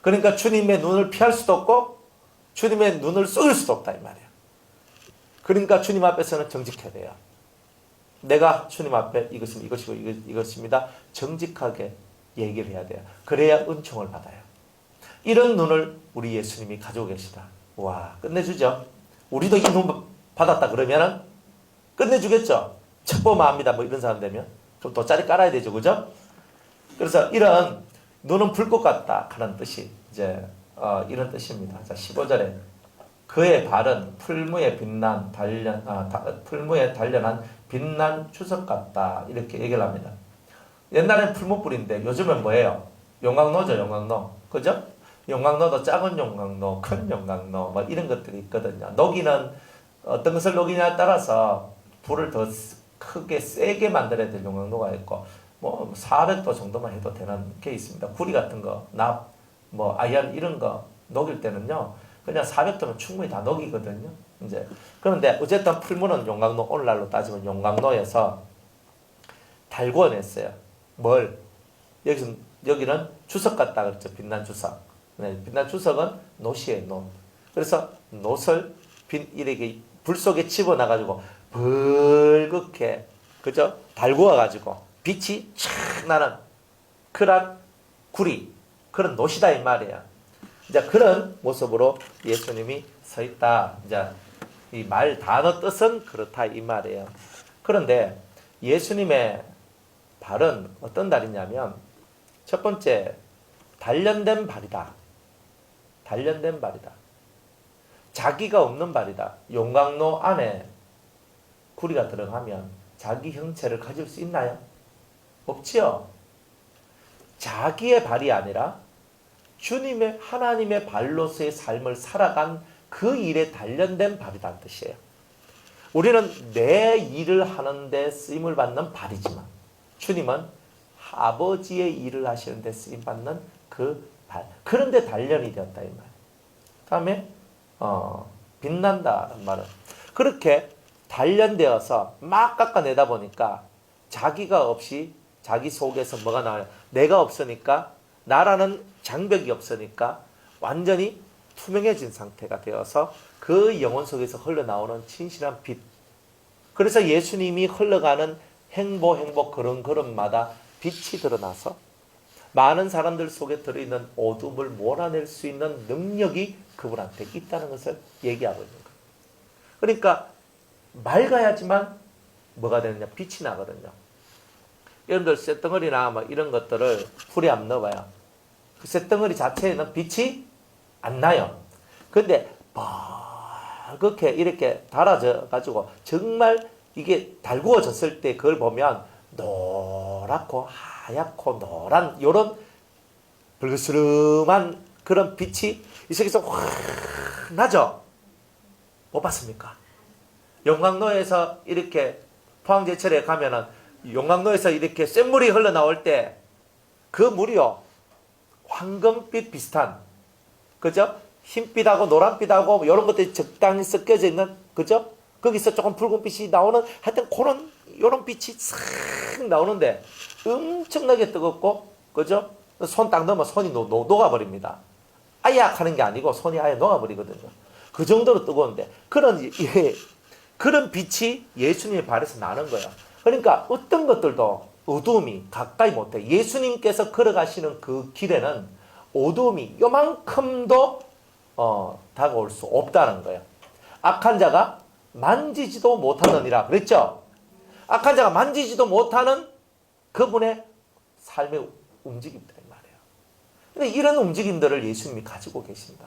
그러니까 주님의 눈을 피할 수도 없고 주님의 눈을 쏘일 수도 없다 이 말이에요. 그러니까 주님 앞에서는 정직해야 돼요. 내가 주님 앞에 이것이고 이것입니다. 정직하게 얘기를 해야 돼요. 그래야 은총을 받아요. 이런 눈을 우리 예수님이 가지고 계시다. 와, 끝내주죠. 우리도 이 눈 받았다 그러면은 끝내주겠죠. 첩보마합니다. 뭐 이런 사람 되면 좀 돗자리 깔아야 되죠, 그죠? 그래서 이런 눈은 불꽃 같다 하는 뜻이 이제 이런 뜻입니다. 자, 15절에 그의 발은 풀무에 단련한 빛난 주석 같다 이렇게 얘기를 합니다. 옛날엔 풀무불인데 요즘은 뭐예요? 용광로죠, 용광로. 그죠? 용광로도 작은 용광로, 큰 용광로 뭐 이런 것들이 있거든요. 녹이는 어떤 것을 녹이냐에 따라서 불을 더 크게 세게 만들어야 될 용광로가 있고 뭐 400도 정도만 해도 되는 게 있습니다. 구리 같은 거, 납, 뭐 아연 이런 거 녹일 때는요. 그냥 400도면 충분히 다 녹이거든요. 이제 그런데 어쨌든 풀무는 용광로 오늘날로 따지면 용광로에서 달구어냈어요. 뭘? 여기는 주석 같다 그랬죠. 빛난 주석. 네, 빛난 주석은 노시예요. 노. 그래서 노를 이렇게 불 속에 집어넣어가지고 붉게 그죠? 달구어가지고 빛이 촥 나는 그런 구리 그런 노시다 이 말이에요. 이제 그런 모습으로 예수님이 서 있다. 이제 이 말 단어 뜻은 그렇다 이 말이에요. 그런데 예수님의 발은 어떤 발이냐면 첫 번째 단련된 발이다. 단련된 발이다. 자기가 없는 발이다. 용광로 안에 구리가 들어가면 자기 형체를 가질 수 있나요? 없지요. 자기의 발이 아니라 주님의 하나님의 발로서의 삶을 살아간 그 일에 단련된 발이라는 뜻이에요. 우리는 내 일을 하는데 쓰임을 받는 발이지만 주님은 아버지의 일을 하시는데 쓰임 받는 그 발. 그런데 단련이 되었다 이 말. 다음에 빛난다는 말은 그렇게 단련되어서 막 깎아내다 보니까 자기가 없이 자기 속에서 뭐가 나와요? 내가 없으니까, 나라는 장벽이 없으니까 완전히 투명해진 상태가 되어서 그 영혼 속에서 흘러나오는 진실한 빛. 그래서 예수님이 흘러가는 행보 걸음걸음마다 빛이 드러나서 많은 사람들 속에 들어있는 어둠을 몰아낼 수 있는 능력이 그분한테 있다는 것을 얘기하고 있는 거예요. 그러니까 맑아야지만 뭐가 되느냐? 빛이 나거든요. 여러분들 쇳덩어리나 뭐 이런 것들을 풀에 한번 넣어봐요. 그 쇳덩어리 자체에는 빛이 안 나요. 근데 그렇게 이렇게 달아져 가지고 정말 이게 달구어졌을 때 그걸 보면 노랗고 하얗고 노란 요런 불그스름한 그런 빛이 이 속에서 확 나죠. 못 봤습니까? 용광로에서 이렇게 포항제철에 가면은 용광로에서 이렇게 센 물이 흘러나올 때 그 물이요 황금빛 비슷한, 그죠? 흰빛하고 노란빛하고 이런 것들이 적당히 섞여져 있는, 그죠? 거기서 조금 붉은빛이 나오는, 하여튼 그런 이런 빛이 싹 나오는데 엄청나게 뜨겁고, 그죠? 손 딱 넣으면 손이 녹아버립니다. 아약 하는 게 아니고 손이 아예 녹아버리거든요. 그 정도로 뜨거운데 그런 빛이 예수님의 발에서 나는 거예요. 그러니까 어떤 것들도 어두움이 가까이 못해. 예수님께서 걸어가시는 그 길에는 어두움이 요만큼도 다가올 수 없다는 거예요. 악한 자가 만지지도 못하느니라 그랬죠. 악한 자가 만지지도 못하는 그분의 삶의 움직임이다 이 말이에요. 근데 이런 움직임들을 예수님이 가지고 계신다.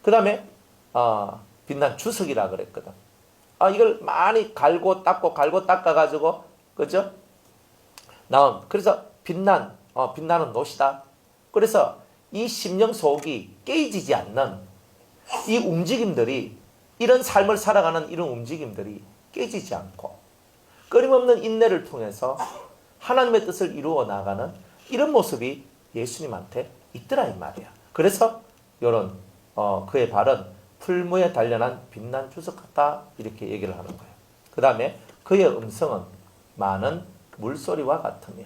그 다음에 빛난 주석이라 그랬거든. 이걸 많이 갈고 닦아가지고, 그죠? 그래서 빛나는 노시다. 그래서 이 심령 속이 깨지지 않는 이 움직임들이, 이런 삶을 살아가는 이런 움직임들이 깨지지 않고 끊임없는 인내를 통해서 하나님의 뜻을 이루어 나가는 이런 모습이 예수님한테 있더라 이 말이야. 그래서 이런 그의 발은 풀무에 단련한 빛난 주석 같다 이렇게 얘기를 하는 거예요. 그 다음에 그의 음성은 많은 물소리와 같으며.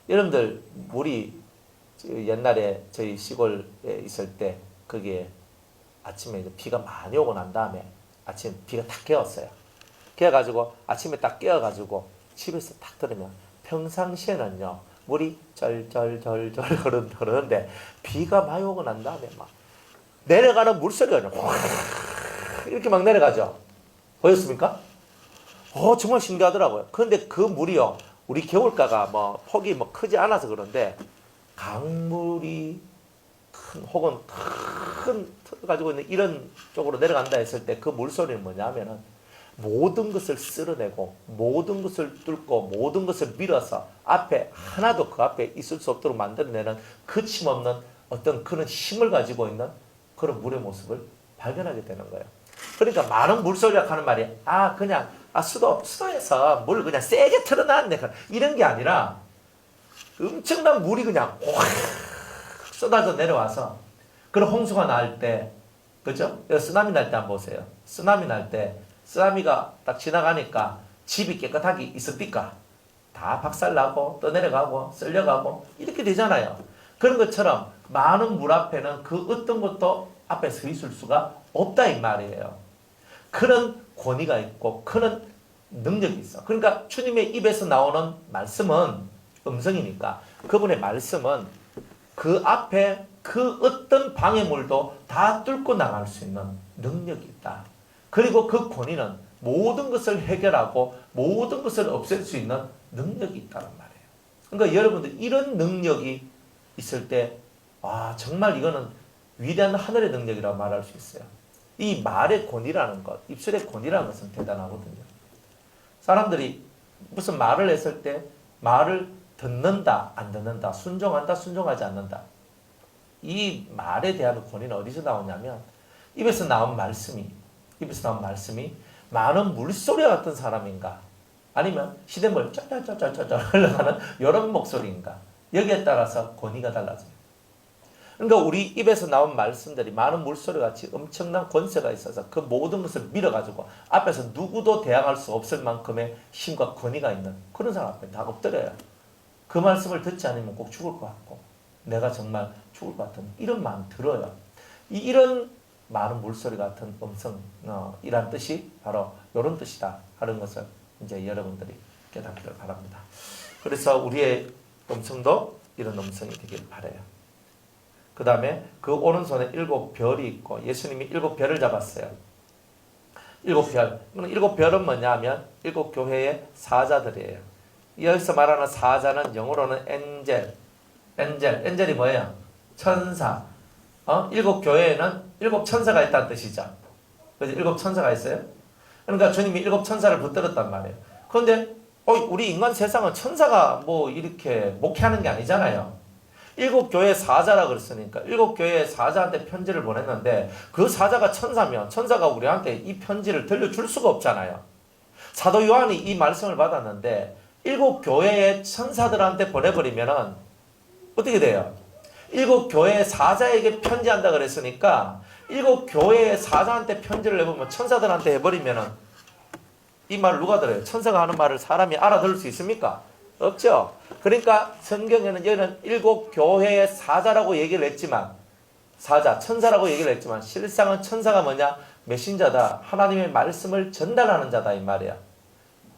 여러분들 물이 옛날에 저희 시골에 있을 때 거기에 아침에 비가 많이 오고 난 다음에 아침에 비가 탁 깨었어요. 깨어가지고 아침에 딱 깨어가지고 집에서 딱 들으면 평상시에는요 물이 절절절절 흐르는데 비가 많이 오고 난 다음에 막 내려가는 물소리가 확 이렇게 막 내려가죠. 보였습니까? 정말 신기하더라고요. 그런데 그 물이요 우리 겨울가가 폭이 크지 않아서 그런데 강물이 혹은 큰 가지고 있는 이런 쪽으로 내려간다 했을 때 그 물소리는 뭐냐면은 모든 것을 쓸어내고 모든 것을 뚫고 모든 것을 밀어서 앞에 하나도 그 앞에 있을 수 없도록 만들어내는 거침없는 어떤 그런 힘을 가지고 있는 그런 물의 모습을 발견하게 되는 거예요. 그러니까 많은 물소리라 하는 말이 그냥 수도에서 물 그냥 세게 틀어놨네 이런 게 아니라 엄청난 물이 그냥 확 쏟아져 내려와서 그런 홍수가 날 때, 그죠? 쓰나미 날 때 한번 보세요. 쓰나미 날 때 쓰나미가 딱 지나가니까 집이 깨끗하게 있습니까? 다 박살나고 떠내려가고 쓸려가고 이렇게 되잖아요. 그런 것처럼 많은 물 앞에는 그 어떤 것도 앞에 서 있을 수가 없다 이 말이에요. 그런 권위가 있고 그런 능력이 있어. 그러니까 주님의 입에서 나오는 말씀은 음성이니까 그분의 말씀은 그 앞에 그 어떤 방해물도 다 뚫고 나갈 수 있는 능력이 있다. 그리고 그 권위는 모든 것을 해결하고 모든 것을 없앨 수 있는 능력이 있다는 말이에요. 그러니까 여러분들 이런 능력이 있을 때 정말 이거는 위대한 하늘의 능력이라고 말할 수 있어요. 이 말의 권위라는 것, 입술의 권위라는 것은 대단하거든요. 사람들이 무슨 말을 했을 때 말을 듣는다, 안 듣는다, 순종한다, 순종하지 않는다. 이 말에 대한 권위는 어디서 나오냐면 입에서 나온 말씀이 많은 물소리와 같은 사람인가 아니면 시냇물 쩔쩔쩔쩔쩔 흘러가는 이런 목소리인가 여기에 따라서 권위가 달라져요. 그러니까 우리 입에서 나온 말씀들이 많은 물소리 같이 엄청난 권세가 있어서 그 모든 것을 밀어가지고 앞에서 누구도 대항할 수 없을 만큼의 힘과 권위가 있는 그런 사람 앞에 다 엎드려요. 그 말씀을 듣지 않으면 꼭 죽을 것 같고 내가 정말 죽을 것 같은 이런 마음 들어요. 이런 많은 물소리 같은 음성이란 뜻이 바로 이런 뜻이다 하는 것을 이제 여러분들이 깨닫기를 바랍니다. 그래서 우리의 음성도 이런 음성이 되길 바라요. 그 다음에 그 오른손에 7별이 있고 예수님이 7별을 잡았어요. 7별. 7별은 뭐냐 하면 7교회의 사자들이에요. 여기서 말하는 사자는 영어로는 엔젤이 뭐예요? 천사. 7교회에는 7천사가 있다는 뜻이죠. 그래서 7천사가 있어요. 그러니까 주님이 7천사를 붙들었단 말이에요. 그런데 우리 인간 세상은 천사가 뭐 이렇게 목회하는 게 아니잖아요. 7교회 사자라 그랬으니까 7교회 사자한테 편지를 보냈는데 그 사자가 천사면 천사가 우리한테 이 편지를 들려줄 수가 없잖아요. 사도 요한이 이 말씀을 받았는데 7교회의 천사들한테 보내버리면은 어떻게 돼요? 7교회의 사자에게 편지한다 그랬으니까 7교회의 사자한테 편지를 해보면 천사들한테 해버리면은 이 말을 누가 들어요? 천사가 하는 말을 사람이 알아들을 수 있습니까? 없죠. 그러니까 성경에는 여기는 7교회의 사자라고 얘기를 했지만 천사라고 얘기를 했지만 실상은 천사가 뭐냐? 메신저다. 하나님의 말씀을 전달하는 자다 이 말이야.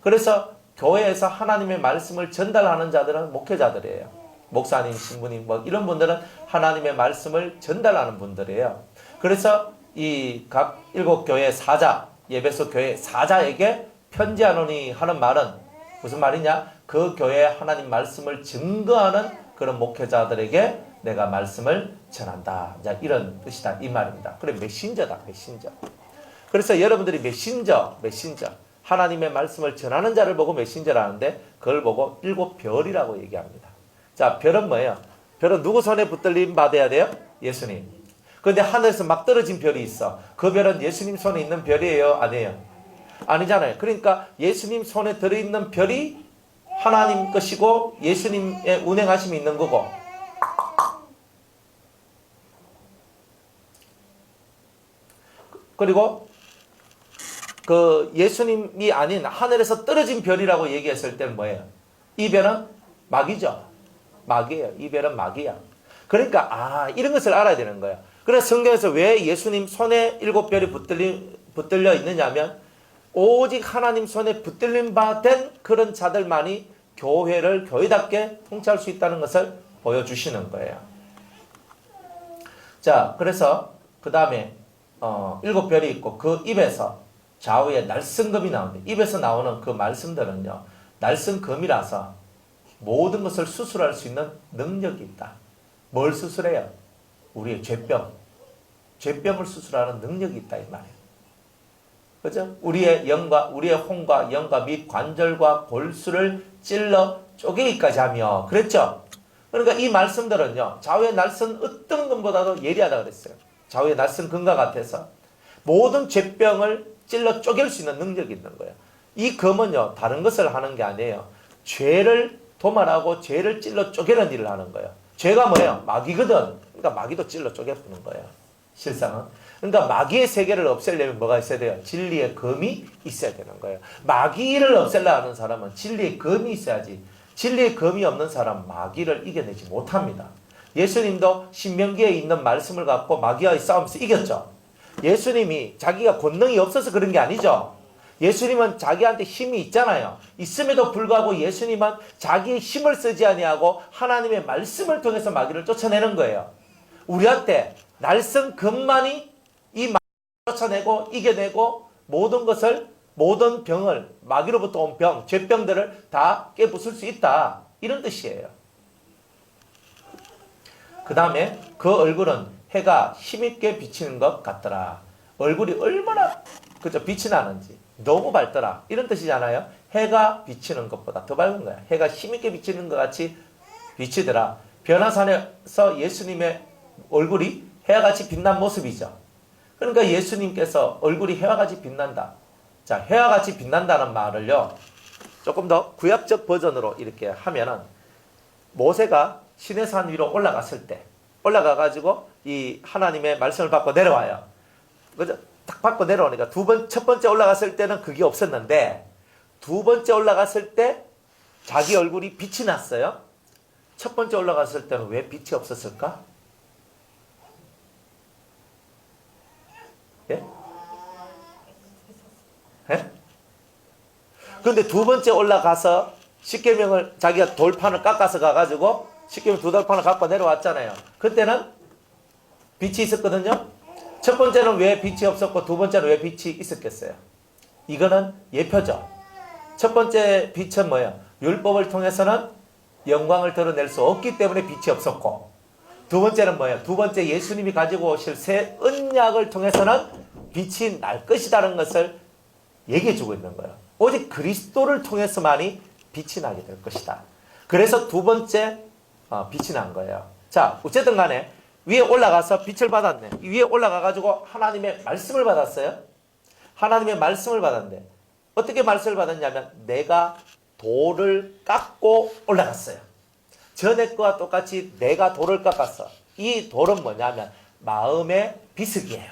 그래서 교회에서 하나님의 말씀을 전달하는 자들은 목회자들이에요. 목사님, 신부님 뭐 이런 분들은 하나님의 말씀을 전달하는 분들이에요. 그래서 이 각 7교회 사자, 예배소 교회 사자에게 편지하노니 하는 말은 무슨 말이냐? 그 교회에 하나님 말씀을 증거하는 그런 목회자들에게 내가 말씀을 전한다. 이런 뜻이다. 이 말입니다. 그래, 메신저다. 메신저. 그래서 여러분들이 메신저. 하나님의 말씀을 전하는 자를 보고 메신저라는데 그걸 보고 7별이라고 얘기합니다. 자, 별은 뭐예요? 별은 누구 손에 붙들림 받아야 돼요? 예수님. 그런데 하늘에서 막 떨어진 별이 있어. 그 별은 예수님 손에 있는 별이에요? 아니에요? 아니잖아요. 그러니까 예수님 손에 들어있는 별이 하나님 것이고 예수님의 운행하심이 있는 거고 그리고 그 예수님이 아닌 하늘에서 떨어진 별이라고 얘기했을 때는 뭐예요? 이 별은 마귀죠. 마귀예요. 이 별은 마귀야. 그러니까 이런 것을 알아야 되는 거예요. 그래서 성경에서 왜 예수님 손에 7별이 붙들려 있느냐면 오직 하나님 손에 붙들림 바 된 그런 자들만이 교회를 교회답게 통치할 수 있다는 것을 보여주시는 거예요. 자, 그래서 그 다음에 7별이 있고 그 입에서 좌우에 날성금이 나오는데 입에서 나오는 그 말씀들은요. 날성금이라서 모든 것을 수술할 수 있는 능력이 있다. 뭘 수술해요? 우리의 죄병. 죄병을 수술하는 능력이 있다 이 말이에요. 그죠? 우리의 영과 우리의 혼과 영과 및 관절과 골수를 찔러 쪼개기까지 하며 그랬죠? 그러니까 이 말씀들은요. 좌우의 날선 어떤 금보다도 예리하다 그랬어요. 좌우의 날선 금과 같아서 모든 죄병을 찔러 쪼갤 수 있는 능력이 있는 거예요. 이 금은요. 다른 것을 하는 게 아니에요. 죄를 도말하고 죄를 찔러 쪼개는 일을 하는 거예요. 죄가 뭐예요? 마귀거든. 그러니까 마귀도 찔러 쪼개푸는 거예요. 실상은. 그러니까 마귀의 세계를 없애려면 뭐가 있어야 돼요? 진리의 검이 있어야 되는 거예요. 마귀를 없애려 하는 사람은 진리의 검이 있어야지. 진리의 검이 없는 사람은 마귀를 이겨내지 못합니다. 예수님도 신명기에 있는 말씀을 갖고 마귀와의 싸움에서 이겼죠. 예수님이 자기가 권능이 없어서 그런 게 아니죠. 예수님은 자기한테 힘이 있잖아요. 있음에도 불구하고 예수님은 자기의 힘을 쓰지 아니하고 하나님의 말씀을 통해서 마귀를 쫓아내는 거예요. 우리한테 날선 금만이 이 마귀를 쫓아내고 이겨내고 모든 병을 마귀로부터 온 병, 죄병들을 다 깨부술 수 있다. 이런 뜻이에요. 그 다음에 그 얼굴은 해가 힘있게 비치는 것 같더라. 얼굴이 얼마나 빛이 나는지 너무 밝더라. 이런 뜻이잖아요. 해가 비치는 것보다 더 밝은 거야. 해가 힘있게 비치는 것 같이 비치더라. 변화산에서 예수님의 얼굴이 해와 같이 빛난 모습이죠. 그러니까 예수님께서 얼굴이 해와 같이 빛난다. 자, 해와 같이 빛난다는 말을요. 조금 더 구약적 버전으로 이렇게 하면은 모세가 시내산 위로 올라갔을 때 올라가가지고 이 하나님의 말씀을 받고 내려와요. 그죠? 딱 받고 내려오니까 첫 번째 올라갔을 때는 그게 없었는데 두 번째 올라갔을 때 자기 얼굴이 빛이 났어요. 첫 번째 올라갔을 때는 왜 빛이 없었을까? 예? 예? 그런데 두 번째 올라가서 십계명을 자기가 돌판을 깎아서 가가지고 십계명 두 돌판을 갖고 내려왔잖아요. 그때는 빛이 있었거든요. 첫 번째는 왜 빛이 없었고 두 번째는 왜 빛이 있었겠어요? 이거는 예표죠. 첫 번째 빛은 뭐예요? 율법을 통해서는 영광을 드러낼 수 없기 때문에 빛이 없었고, 두 번째는 뭐예요? 두 번째 예수님이 가지고 오실 새 언약을 통해서는 빛이 날 것이라는 것을 얘기해 주고 있는 거예요. 오직 그리스도를 통해서만이 빛이 나게 될 것이다. 그래서 두 번째 빛이 난 거예요. 자, 어쨌든 간에 위에 올라가서 빛을 받았네. 위에 올라가가지고 하나님의 말씀을 받았어요. 하나님의 말씀을 받았는데 어떻게 말씀을 받았냐면 내가 돌을 깎고 올라갔어요. 전에 거와 똑같이 내가 돌을 깎았어. 이 돌은 뭐냐면 마음의 비석이에요.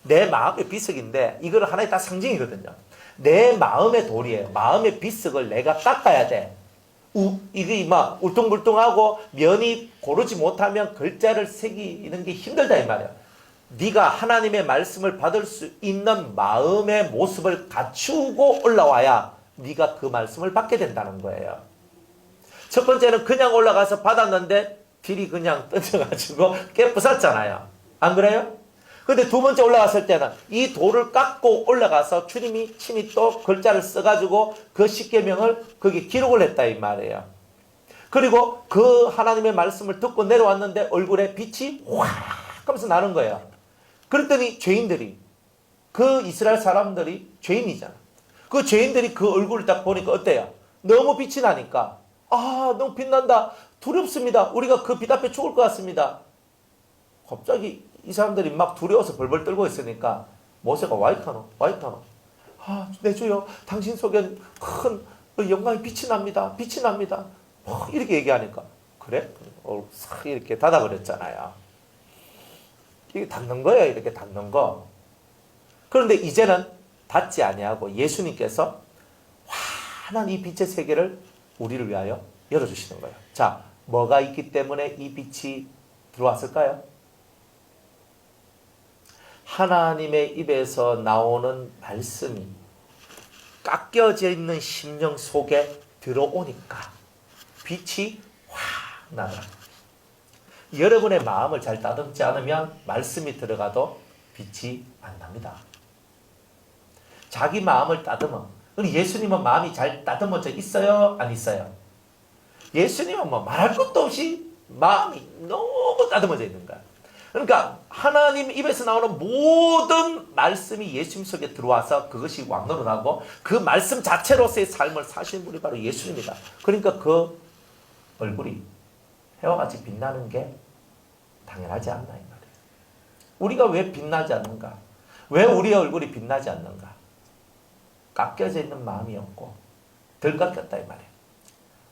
내 마음의 비석인데 이거는 하나의 다 상징이거든요. 내 마음의 돌이에요. 마음의 비석을 내가 깎아야 돼. 이게 막 울퉁불퉁하고 면이 고르지 못하면 글자를 새기는 게 힘들다 이 말이야. 네가 하나님의 말씀을 받을 수 있는 마음의 모습을 갖추고 올라와야 네가 그 말씀을 받게 된다는 거예요. 첫 번째는 그냥 올라가서 받았는데 길이 그냥 던져가지고 깨부쉈잖아요. 안 그래요? 근데 두 번째 올라갔을 때는 이 돌을 깎고 올라가서 주님이 친히 또 글자를 써가지고 그 십계명을 거기 기록을 했다 이 말이에요. 그리고 그 하나님의 말씀을 듣고 내려왔는데 얼굴에 빛이 확 하면서 나는 거예요. 그랬더니 죄인들이, 그 이스라엘 사람들이 죄인이잖아. 그 죄인들이 그 얼굴을 딱 보니까 어때요? 너무 빛이 나니까 너무 빛난다. 두렵습니다. 우리가 그 빛 앞에 죽을 것 같습니다. 갑자기 이 사람들이 막 두려워서 벌벌 떨고 있으니까 모세가 와이카노 내 주여 당신 속엔 큰 영광의 빛이 납니다. 빛이 납니다. 이렇게 얘기하니까 그래? 싹 이렇게 닫아버렸잖아요. 이게 닫는 거예요. 이렇게 닫는 거. 그런데 이제는 닫지 아니하고 예수님께서 환한 이 빛의 세계를 우리를 위하여 열어주시는 거예요. 자, 뭐가 있기 때문에 이 빛이 들어왔을까요? 하나님의 입에서 나오는 말씀이 깎여져 있는 심령 속에 들어오니까 빛이 확 나더라. 여러분의 마음을 잘 다듬지 않으면 말씀이 들어가도 빛이 안 납니다. 자기 마음을 다듬어. 예수님은 마음이 잘 다듬어져 있어요? 안 있어요? 예수님은 뭐 말할 것도 없이 마음이 너무 다듬어져 있는 거야. 그러니까 하나님 입에서 나오는 모든 말씀이 예수님 속에 들어와서 그것이 왕노릇하고 그 말씀 자체로서의 삶을 사시는 분이 바로 예수님이다. 그러니까 그 얼굴이 해와 같이 빛나는 게 당연하지 않나 이 말이에요. 우리가 왜 빛나지 않는가? 왜 우리의 얼굴이 빛나지 않는가? 깎여져 있는 마음이었고 덜 깎였다 이 말이에요.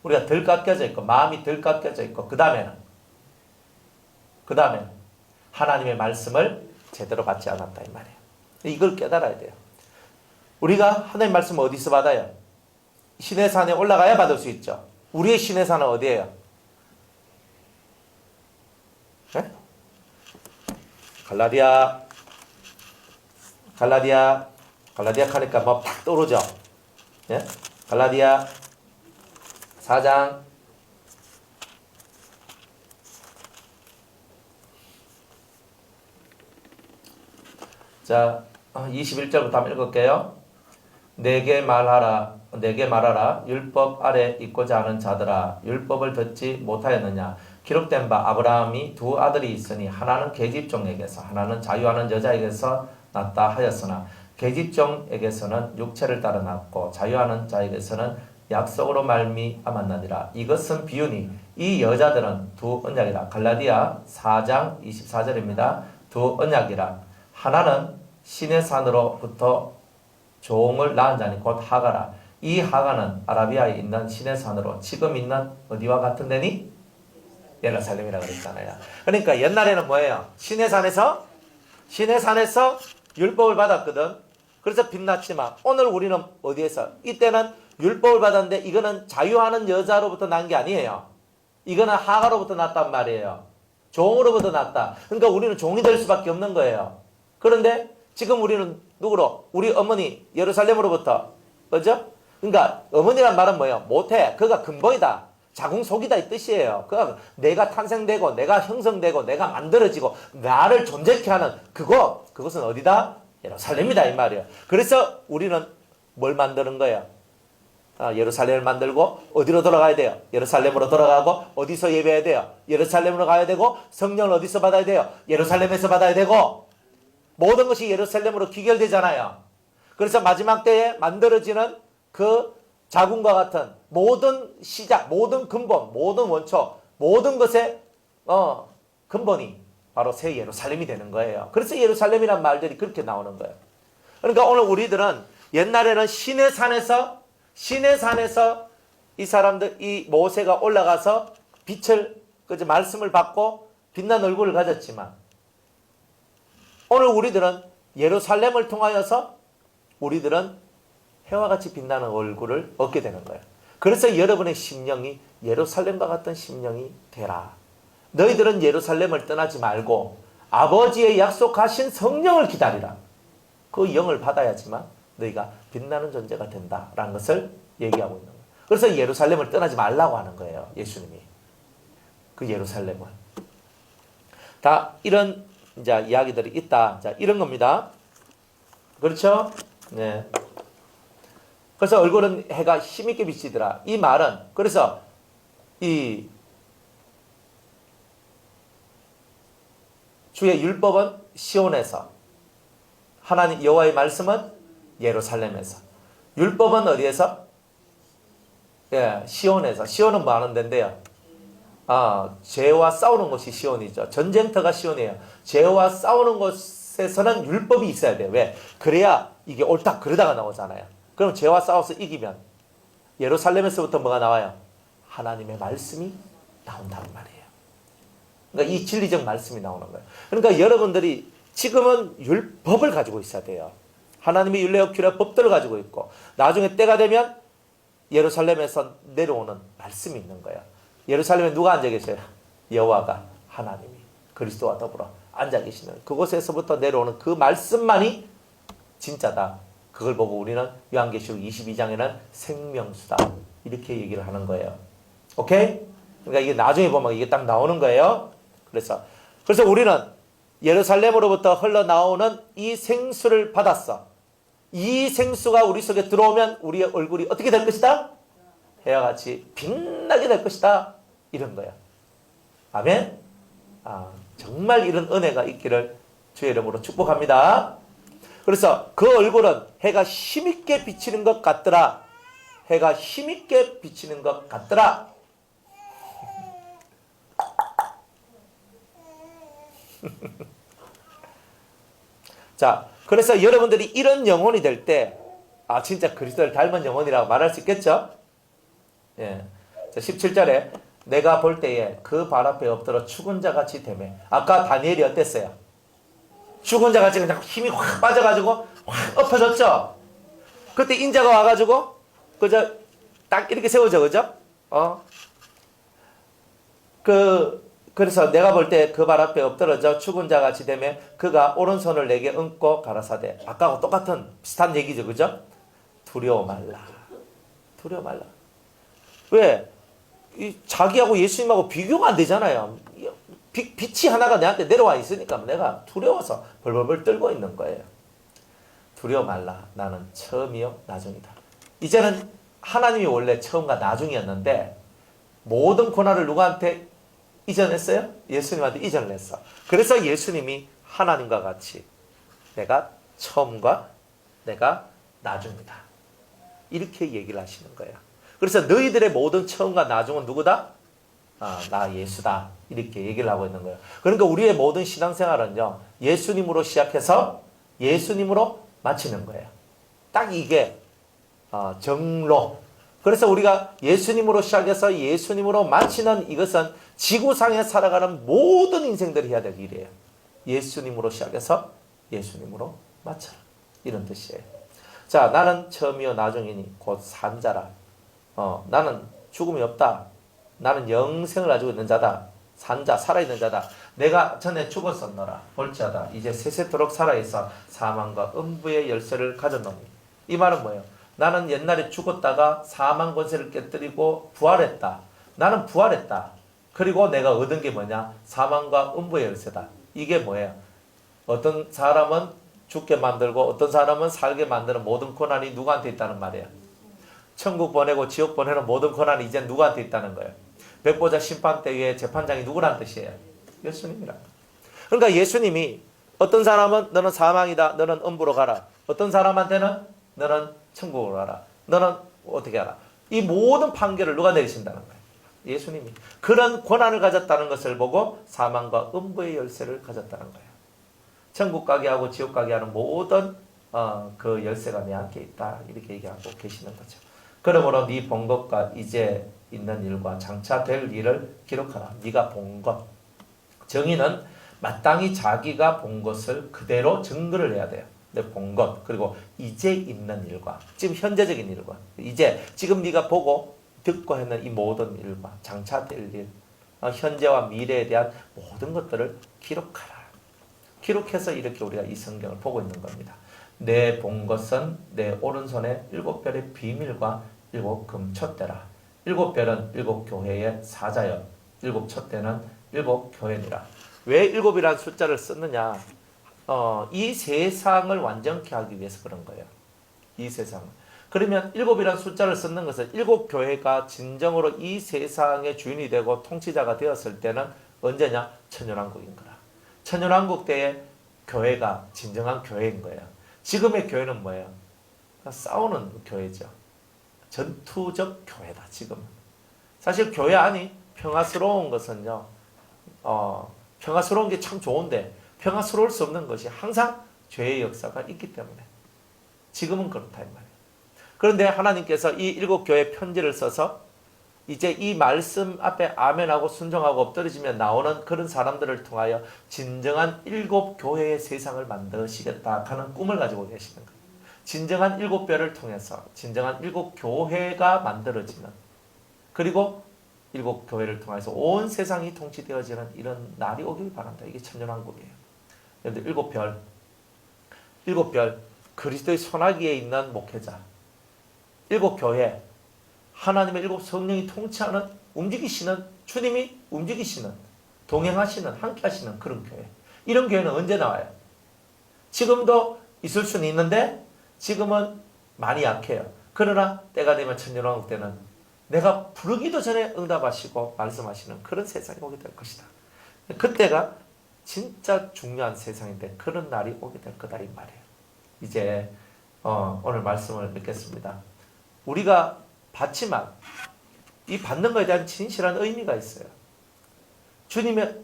우리가 덜 깎여져 있고 마음이 덜 깎여져 있고 그 다음에는 하나님의 말씀을 제대로 받지 않았다 이 말이에요. 이걸 깨달아야 돼요. 우리가 하나님의 말씀을 어디서 받아요? 신의 산에 올라가야 받을 수 있죠. 우리의 신의 산은 어디예요? 네? 갈라디아 하니까 뭐 팍 떠오르죠. 예? 갈라디아 4장 21절부터 한번 읽을게요. 내게 말하라. 율법 아래 있고자 하는 자들아, 율법을 듣지 못하였느냐? 기록된 바 아브라함이 두 아들이 있으니 하나는 계집종에게서 하나는 자유하는 여자에게서 났다 하였으나 계집종에게서는 육체를 따라 났고 자유하는 자에게서는 약속으로 말미암았느니라. 이것은 비유니 이 여자들은 두 언약이라. 갈라디아 4장 24절입니다. 두 언약이라. 하나는 신의 산으로부터 종을 낳은 자니 곧 하가라. 이 하가는 아라비아에 있는 신의 산으로 지금 있는 어디와 같은 데니? 예루살렘이라고 그랬잖아요. 그러니까 옛날에는 뭐예요? 시내산에서 율법을 받았거든. 그래서 빛났지만 오늘 우리는 어디에서? 이때는 율법을 받았는데 이거는 자유하는 여자로부터 난 게 아니에요. 이거는 하가로부터 났단 말이에요. 종으로부터 났다. 그러니까 우리는 종이 될 수밖에 없는 거예요. 그런데 지금 우리는 누구로? 우리 어머니 예루살렘으로부터. 그죠? 그러니까 어머니란 말은 뭐예요? 못해. 그가 근본이다. 자궁속이다 이 뜻이에요. 그가 내가 탄생되고 내가 형성되고 내가 만들어지고 나를 존재케 하는 그것은 어디다? 예루살렘이다 이 말이에요. 그래서 우리는 뭘 만드는 거예요? 예루살렘을 만들고 어디로 돌아가야 돼요? 예루살렘으로 돌아가고 어디서 예배해야 돼요? 예루살렘으로 가야 되고 성령을 어디서 받아야 돼요? 예루살렘에서 받아야 되고 모든 것이 예루살렘으로 귀결되잖아요. 그래서 마지막 때에 만들어지는 그 자궁과 같은 모든 시작, 모든 근본, 모든 원초, 모든 것의 근본이 바로 새 예루살렘이 되는 거예요. 그래서 예루살렘이란 말들이 그렇게 나오는 거예요. 그러니까 오늘 우리들은 옛날에는 시내산에서 이 사람들, 이 모세가 올라가서 빛을, 말씀을 받고 빛난 얼굴을 가졌지만 오늘 우리들은 예루살렘을 통하여서 우리들은 해와 같이 빛나는 얼굴을 얻게 되는 거예요. 그래서 여러분의 심령이 예루살렘과 같은 심령이 되라. 너희들은 예루살렘을 떠나지 말고 아버지의 약속하신 성령을 기다리라. 그 영을 받아야지만 너희가 빛나는 존재가 된다라는 것을 얘기하고 있는 거예요. 그래서 예루살렘을 떠나지 말라고 하는 거예요. 예수님이. 그 예루살렘을. 다 이런 이제 이야기들이 있다. 자, 이런 겁니다. 그렇죠? 네. 그래서 얼굴은 해가 힘있게 비치더라. 이 말은 그래서 이 주의 율법은 시온에서, 하나님 여호와의 말씀은 예루살렘에서, 율법은 어디에서? 예, 시온에서. 시온은 뭐 하는 데인데요? 죄와 싸우는 곳이 시온이죠. 전쟁터가 시온이에요. 죄와 싸우는 곳에서는 율법이 있어야 돼요. 왜? 그래야 이게 옳다 그러다가 나오잖아요. 그럼 죄와 싸워서 이기면 예루살렘에서부터 뭐가 나와요? 하나님의 말씀이 나온다는 말이에요. 그러니까 이 진리적 말씀이 나오는 거예요. 그러니까 여러분들이 지금은 율법을 가지고 있어야 돼요. 하나님의 율례와 규례 법들을 가지고 있고 나중에 때가 되면 예루살렘에서 내려오는 말씀이 있는 거예요. 예루살렘에 누가 앉아 계세요? 여호와가, 하나님이 그리스도와 더불어 앉아 계시는 그곳에서부터 내려오는 그 말씀만이 진짜다. 그걸 보고 우리는 요한계시록 22장에는 생명수다 이렇게 얘기를 하는 거예요. 오케이? 그러니까 이게 나중에 보면 이게 딱 나오는 거예요. 그래서 우리는 예루살렘으로부터 흘러나오는 이 생수를 받았어. 이 생수가 우리 속에 들어오면 우리의 얼굴이 어떻게 될 것이다? 해와 같이 빛나게 될 것이다. 이런 거야. 아멘? 정말 이런 은혜가 있기를 주의 이름으로 축복합니다. 그래서 그 얼굴은 해가 힘있게 비치는 것 같더라. 해가 힘있게 비치는 것 같더라. 자, 그래서 여러분들이 이런 영혼이 될 때, 진짜 그리스도를 닮은 영혼이라고 말할 수 있겠죠? 예. 자, 17절에 내가 볼 때에 그 발 앞에 엎드려 죽은 자 같이 되매. 아까 다니엘이 어땠어요? 죽은 자 같이 그냥 힘이 확 빠져가지고 확 엎어졌죠? 그때 인자가 와가지고, 그저 딱 이렇게 세워져, 그죠? 그래서 내가 볼 때 그 발 앞에 엎드러져 죽은 자 같이 되면 그가 오른손을 내게 얹고 가라사대. 아까하고 똑같은 비슷한 얘기죠, 그죠? 두려워 말라. 두려워 말라. 왜? 자기하고 예수님하고 비교가 안 되잖아요. 빛이 하나가 내한테 내려와 있으니까 내가 두려워서 벌벌벌 떨고 있는 거예요. 두려워 말라. 나는 처음이요 나중이다. 이제는 하나님이 원래 처음과 나중이었는데 모든 고난을 누구한테 이전했어요? 예수님한테 이전을 했어. 그래서 예수님이 하나님과 같이 내가 처음과 내가 나중이다. 이렇게 얘기를 하시는 거예요. 그래서 너희들의 모든 처음과 나중은 누구다? 나 예수다. 이렇게 얘기를 하고 있는 거예요. 그러니까 우리의 모든 신앙생활은요, 예수님으로 시작해서 예수님으로 마치는 거예요. 딱 이게 정로, 그래서 우리가 예수님으로 시작해서 예수님으로 마치는 이것은 지구상에 살아가는 모든 인생들이 해야 될 일이에요. 예수님으로 시작해서 예수님으로 마쳐라. 이런 뜻이에요. 자, 나는 처음이요 나중이니 곧 산자라. 나는 죽음이 없다. 나는 영생을 가지고 있는 자다. 산자, 살아있는 자다. 내가 전에 죽었었노라. 볼지어다. 이제 세세토록 살아있어 사망과 음부의 열쇠를 가졌노니. 이 말은 뭐예요? 나는 옛날에 죽었다가 사망 권세를 깨뜨리고 부활했다. 나는 부활했다. 그리고 내가 얻은 게 뭐냐? 사망과 음부의 열쇠다. 이게 뭐예요? 어떤 사람은 죽게 만들고 어떤 사람은 살게 만드는 모든 권한이 누구한테 있다는 말이에요? 천국 보내고 지옥 보내는 모든 권한이 이제 누구한테 있다는 거예요? 백보자 심판대의 재판장이 누구란 뜻이에요? 예수님이란. 그러니까 예수님이 어떤 사람은 너는 사망이다. 너는 음부로 가라. 어떤 사람한테는 너는 천국으로 가라. 너는 어떻게 하라. 이 모든 판결을 누가 내리신다는 거예요? 예수님이. 그런 권한을 가졌다는 것을 보고 사망과 음부의 열쇠를 가졌다는 거예요. 천국 가게 하고 지옥 가게 하는 모든 그 열쇠가 내한테 있다. 이렇게 얘기하고 계시는 거죠. 그러므로 네 본 것과 이제 있는 일과 장차 될 일을 기록하라. 네가 본 것. 정의는 마땅히 자기가 본 것을 그대로 증거를 해야 돼요. 내 본 것, 그리고 이제 있는 일과 지금 현재적인 일과 이제 지금 네가 보고 듣고 했는 이 모든 일과 장차 될 일, 현재와 미래에 대한 모든 것들을 기록하라. 기록해서 이렇게 우리가 이 성경을 보고 있는 겁니다. 내 본 것은 내 오른손에 7별의 비밀과 7 금촛대라. 7별은 7 교회의 사자여 7 촛대는 7 교회니라. 왜 7이라는 숫자를 썼느냐? 이 세상을 완전케 하기 위해서 그런 거예요. 이 세상을. 그러면 7이라는 숫자를 쓰는 것은 7 교회가 진정으로 이 세상의 주인이 되고 통치자가 되었을 때는 언제냐? 천년왕국인 거라. 천년왕국 때의 교회가 진정한 교회인 거예요. 지금의 교회는 뭐예요? 싸우는 교회죠. 전투적 교회다, 지금은. 사실 교회 안이 평화스러운 것은요, 평화스러운 게 참 좋은데, 평화스러울 수 없는 것이 항상 죄의 역사가 있기 때문에. 지금은 그렇다, 이 말이에요. 그런데 하나님께서 이 7 교회 편지를 써서 이제 이 말씀 앞에 아멘하고 순종하고 엎드려지면 나오는 그런 사람들을 통하여 진정한 7 교회의 세상을 만드시겠다 하는 꿈을 가지고 계시는 거예요. 진정한 7별을 통해서 진정한 7 교회가 만들어지는, 그리고 7 교회를 통해서 온 세상이 통치되어지는 이런 날이 오길 바란다. 이게 천년왕국이에요. 여러분들 7별, 7별 그리스도의 손아귀에 있는 목회자, 7 교회, 하나님의 7 성령이 통치하는, 움직이시는, 주님이 움직이시는, 동행하시는, 함께 하시는 그런 교회. 이런 교회는 언제 나와요? 지금도 있을 수는 있는데 지금은 많이 약해요. 그러나 때가 되면 천년왕국 때는 내가 부르기도 전에 응답하시고 말씀하시는 그런 세상이 오게 될 것이다. 그때가 진짜 중요한 세상인데 그런 날이 오게 될 거다, 이 말이에요. 이제 오늘 말씀을 맺겠습니다. 우리가 받지만 이 받는 것에 대한 진실한 의미가 있어요. 주님의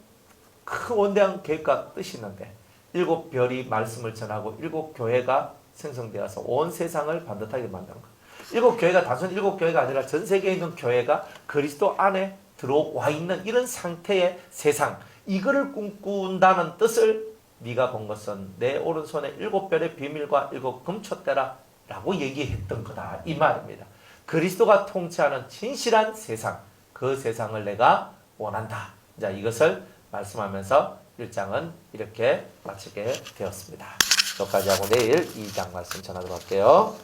큰 원대한 계획과 뜻이 있는데 7 별이 말씀을 전하고 7 교회가 생성되어서 온 세상을 반듯하게 만든 것. 7 교회가 단순히 7 교회가 아니라 전 세계에 있는 교회가 그리스도 안에 들어와 있는 이런 상태의 세상, 이거를 꿈꾼다는 뜻을 네가 본 것은 내 오른손에 7 별의 비밀과 7 금촛대라 라고 얘기했던 거다, 이 말입니다. 그리스도가 통치하는 진실한 세상, 그 세상을 내가 원한다. 자, 이것을 말씀하면서 1장은 이렇게 마치게 되었습니다. 여기까지 하고 내일 2장 말씀 전하도록 할게요.